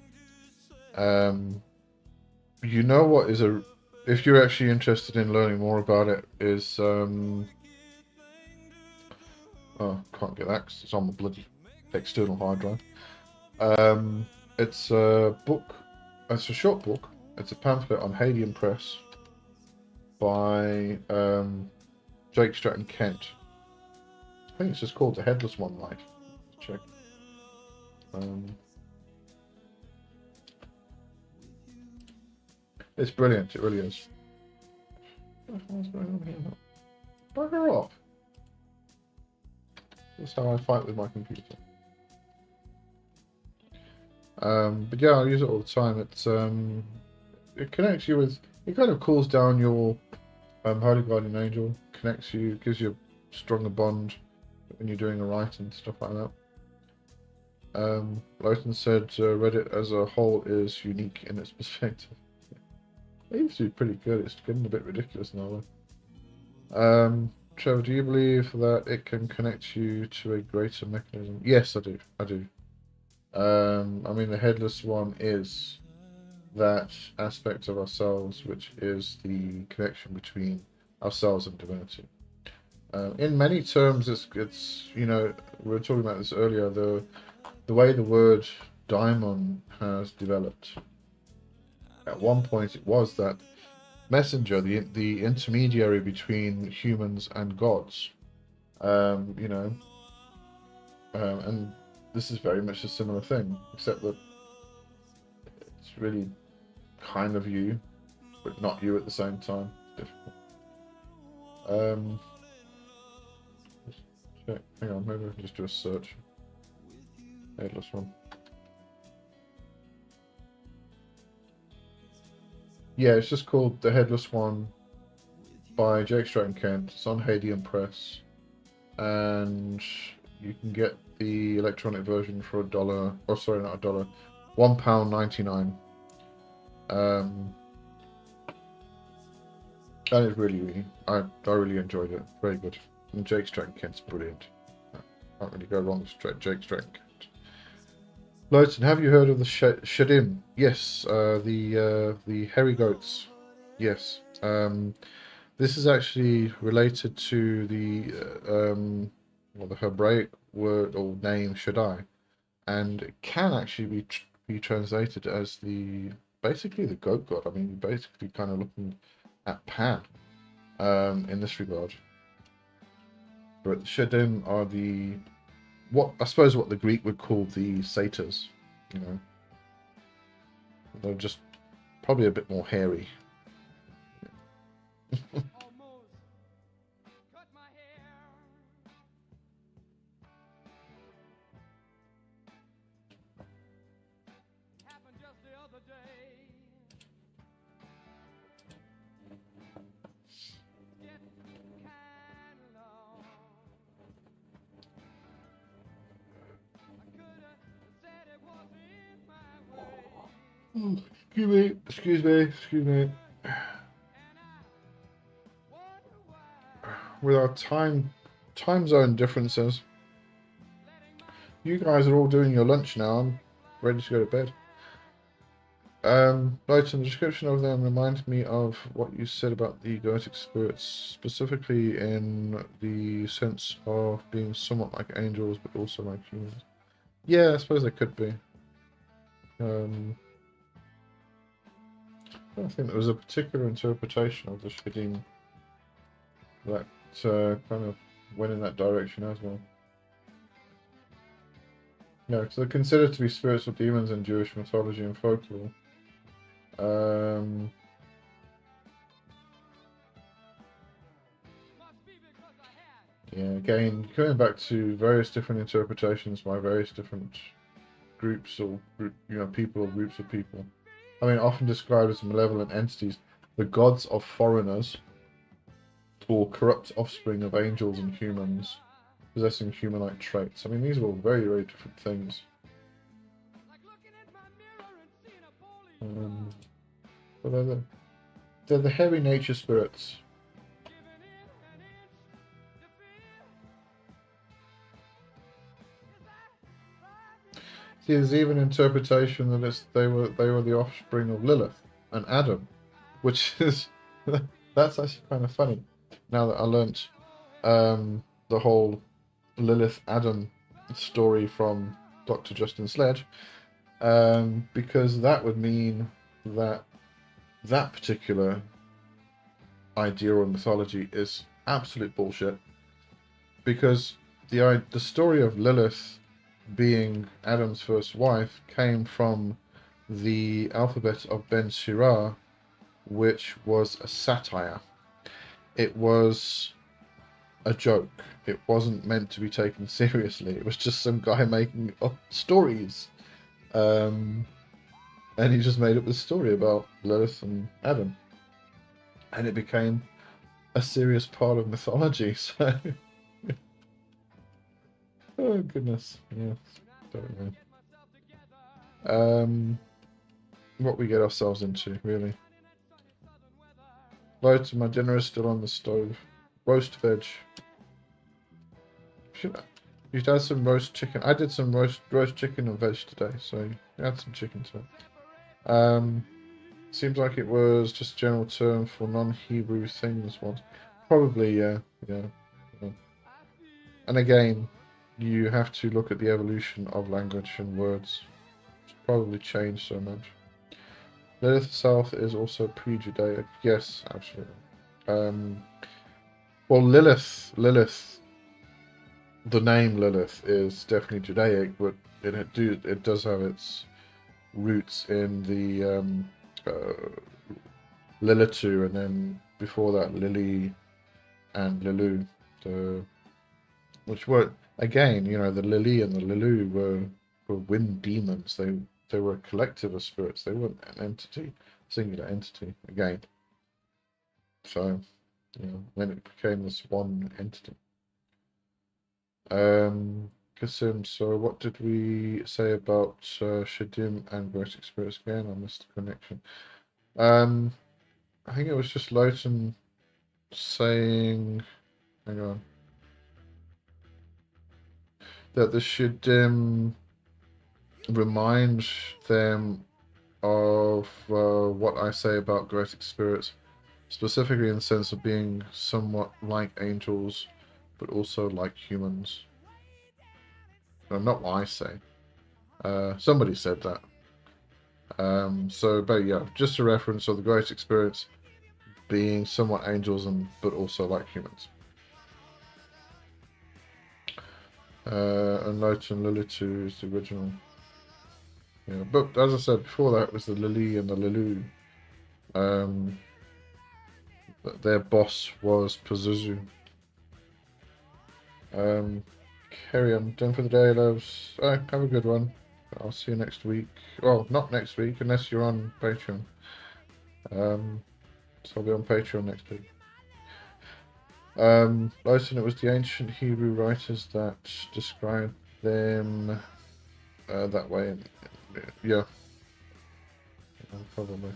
You know what is if you're actually interested in learning more about it, is oh, can't get that because it's on the bloody external hard drive. It's a book. It's a short book. It's a pamphlet on Hadian Press by Jake Stratton Kent. I think it's just called The Headless One, right? Let's check. It's brilliant. It really is. What's going on here? Bugger off. That's how I fight with my computer. But yeah, I use it all the time. It's it connects you with. It kind of cools down your Holy Guardian Angel. Connects you, gives you a stronger bond when you're doing a rite and stuff like that. Lowton said Reddit as a whole is unique in its perspective. It used to be pretty good. It's getting a bit ridiculous now. Trevor, do you believe that it can connect you to a greater mechanism? Yes, I do. I do. I mean, the headless one is that aspect of ourselves, which is the connection between ourselves and divinity. In many terms, it's you know, we were talking about this earlier. The way the word daimon has developed. At one point, it was that messenger, the intermediary between humans and gods. You know, and this is very much a similar thing, except that it's really kind of you, but not you at the same time. It's difficult. Check. Hang on, maybe I can just do a search. Headless one. Yeah, it's just called The Headless One by Jake Stratton Kent. It's on Hadian Press, and you can get the electronic version for $1. Oh, sorry, not $1. £1.99. And it's really, I really enjoyed it. Very good. And Jake Stratton Kent's brilliant. Can't really go wrong with Jake Stratton Kent. Lowton, have you heard of the Shadim? Yes, the hairy goats. Yes. This is actually related to the the Hebraic word or name Shaddai, and it can actually be translated as basically the goat god. I mean, basically kind of looking at Pan in this regard. But the Shadim are what the Greek would call the satyrs, you know. They're just probably a bit more hairy. Excuse me, excuse me, excuse me. With our time zone differences, you guys are all doing your lunch now. I'm ready to go to bed. Right, in the description of them reminds me of what you said about the egoic spirits, specifically in the sense of being somewhat like angels, but also like humans. Yeah, I suppose they could be. I think there was a particular interpretation of the Shadim that kind of went in that direction as well. Yeah, because they're considered to be spiritual demons in Jewish mythology and folklore. Yeah, again, coming back to various different interpretations by various different groups or people or groups of people. I mean, often described as malevolent entities, the gods of foreigners, or corrupt offspring of angels and humans, possessing human-like traits. I mean, these are all very, very different things. But they're the hairy nature spirits. See, there's even interpretation that they were the offspring of Lilith and Adam, which is that's actually kind of funny. Now that I learnt the whole Lilith Adam story from Dr. Justin Sledge, because that would mean that that particular idea or mythology is absolute bullshit. Because the story of Lilith being Adam's first wife came from the alphabet of Ben Sirah, which was a satire. It was a joke. It wasn't meant to be taken seriously. It was just some guy making up stories. And he just made up this story about Lilith and Adam. And it became a serious part of mythology, so... Oh, goodness. Yeah, don't know. What we get ourselves into, really. Loads of my dinner is still on the stove. Roast veg. You should add some roast chicken. I did some roast chicken and veg today, so add some chicken to it. Seems like it was just a general term for non-Hebrew things once. Probably, yeah. And again, you have to look at the evolution of language and words. It's probably changed so much. Lilith South is also pre-Judaic. Yes, absolutely. Well, Lilith, the name Lilith is definitely Judaic, but it does have its roots in the Lilitu, and then before that Lili and Lilu, which were again, the Lili and the Lilu were wind demons. They were a collective of spirits. They weren't an entity, singular entity again. So, then it became this one entity. Kasim, so what did we say about Shadim and Ghost Experience again? I missed the connection. I think it was just Lowton saying, hang on, that the Shadim remind them of what I say about Ghost Spirits, specifically in the sense of being somewhat like angels, but also like humans. No, not what I say. Somebody said that. But yeah, just a reference of the Ghost Experience being somewhat angels but also like humans. And Lowton Lilitu is the original. Yeah, but as I said before, that was the Lili and the Lilu. Their boss was Pazuzu. Carry on. Done for the day, loves. Have a good one. I'll see you next week. Well, not next week, unless you're on Patreon. So I'll be on Patreon next week. Listen, it was the ancient Hebrew writers that described them that way. Yeah, probably.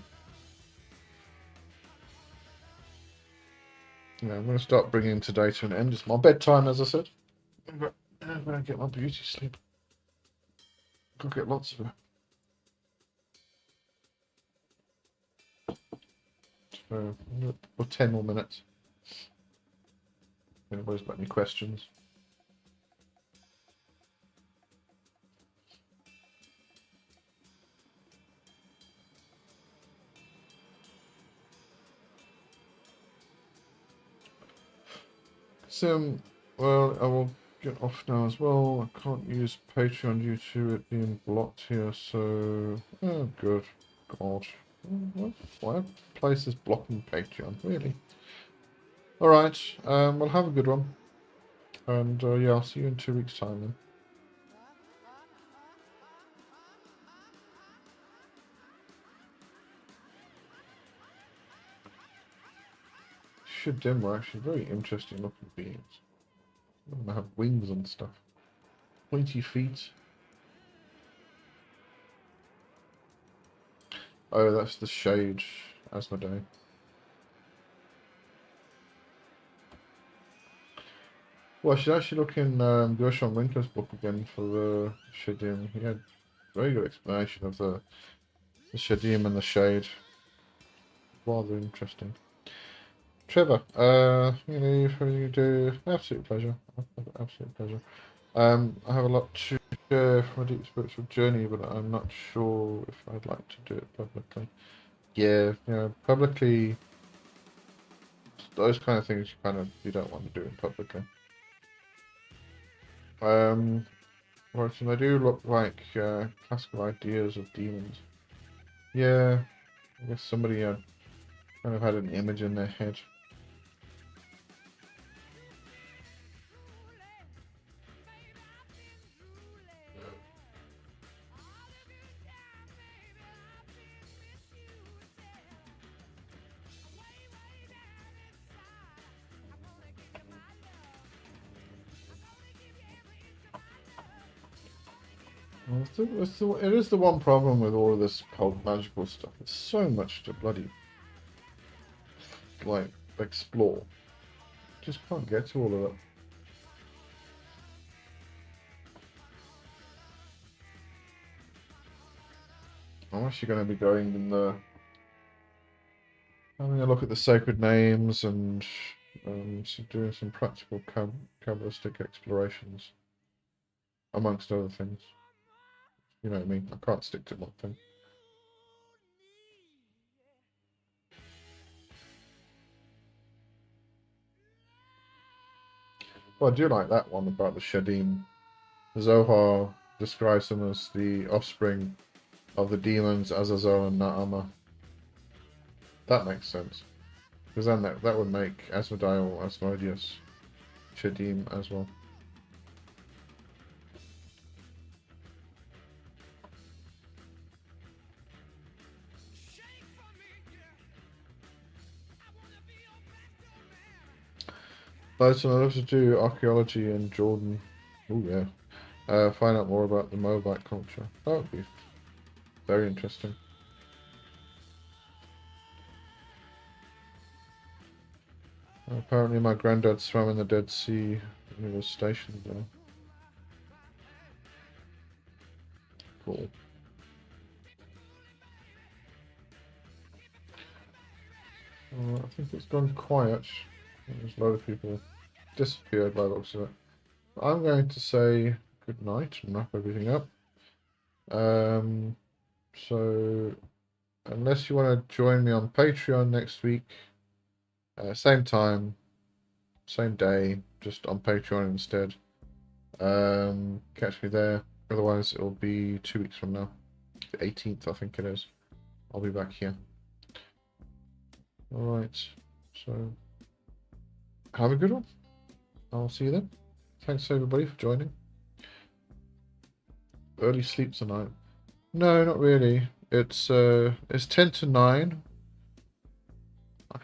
Yeah, I'm going to start bringing today to an end. It's my bedtime, as I said. I'm going to get my beauty sleep. I'll get lots of it. So, for 10 more minutes. Anybody's got any questions? So, well, I will get off now as well. I can't use Patreon due to it being blocked here, so... Oh, good. God. Why places blocking Patreon? Really? Alright, well, have a good one. And, yeah, I'll see you in 2 weeks' time then. Shadim were actually very interesting looking beings. They have wings and stuff. Pointy feet. Oh, that's the shade, Asmodee. Well, I should actually look in Gershon Winkler's book again for the Shadim. He had a very good explanation of the Shadim and the shade. Rather interesting. Trevor, you do absolute pleasure. Absolute pleasure. I have a lot to share from a deep spiritual journey, but I'm not sure if I'd like to do it publicly. Yeah, publicly, those kind of things you don't want to do it publicly. Right, so they do look like classical ideas of demons. Yeah, I guess somebody kind of had an image in their head. It is the one problem with all of this cult magical stuff. There's so much to bloody explore. Just can't get to all of it. I'm actually going to be going in having a look at the sacred names and doing some practical Kabbalistic explorations, amongst other things. You know what I mean? I can't stick to one thing. Well, I do like that one about the Shadim. Zohar describes them as the offspring of the demons Azazel and Naama. That makes sense. Because then that would make Asmodeus, Asmodeus, Shadim as well. I'd love to do archaeology in Jordan. Oh yeah. Find out more about the Moabite culture. That would be very interesting. Apparently my granddad swam in the Dead Sea when he was stationed there. Cool. I think it's gone quiet. There's a lot of people disappeared by the looks of it. I'm going to say good night and wrap everything up. So unless you want to join me on Patreon next week, same time, same day, just on Patreon instead. Catch me there. Otherwise, it'll be 2 weeks from now. The 18th, I think it is. I'll be back here. Alright, so have a good one. I'll see you then. Thanks everybody for joining. early sleep tonight. No, not really. It's 10 to 9.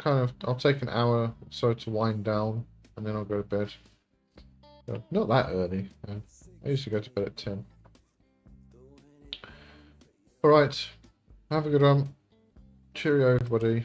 I'll take an hour or so to wind down, and then I'll go to bed. Not that early. I used to go to bed at 10. Alright, have a good one. Cheerio, everybody.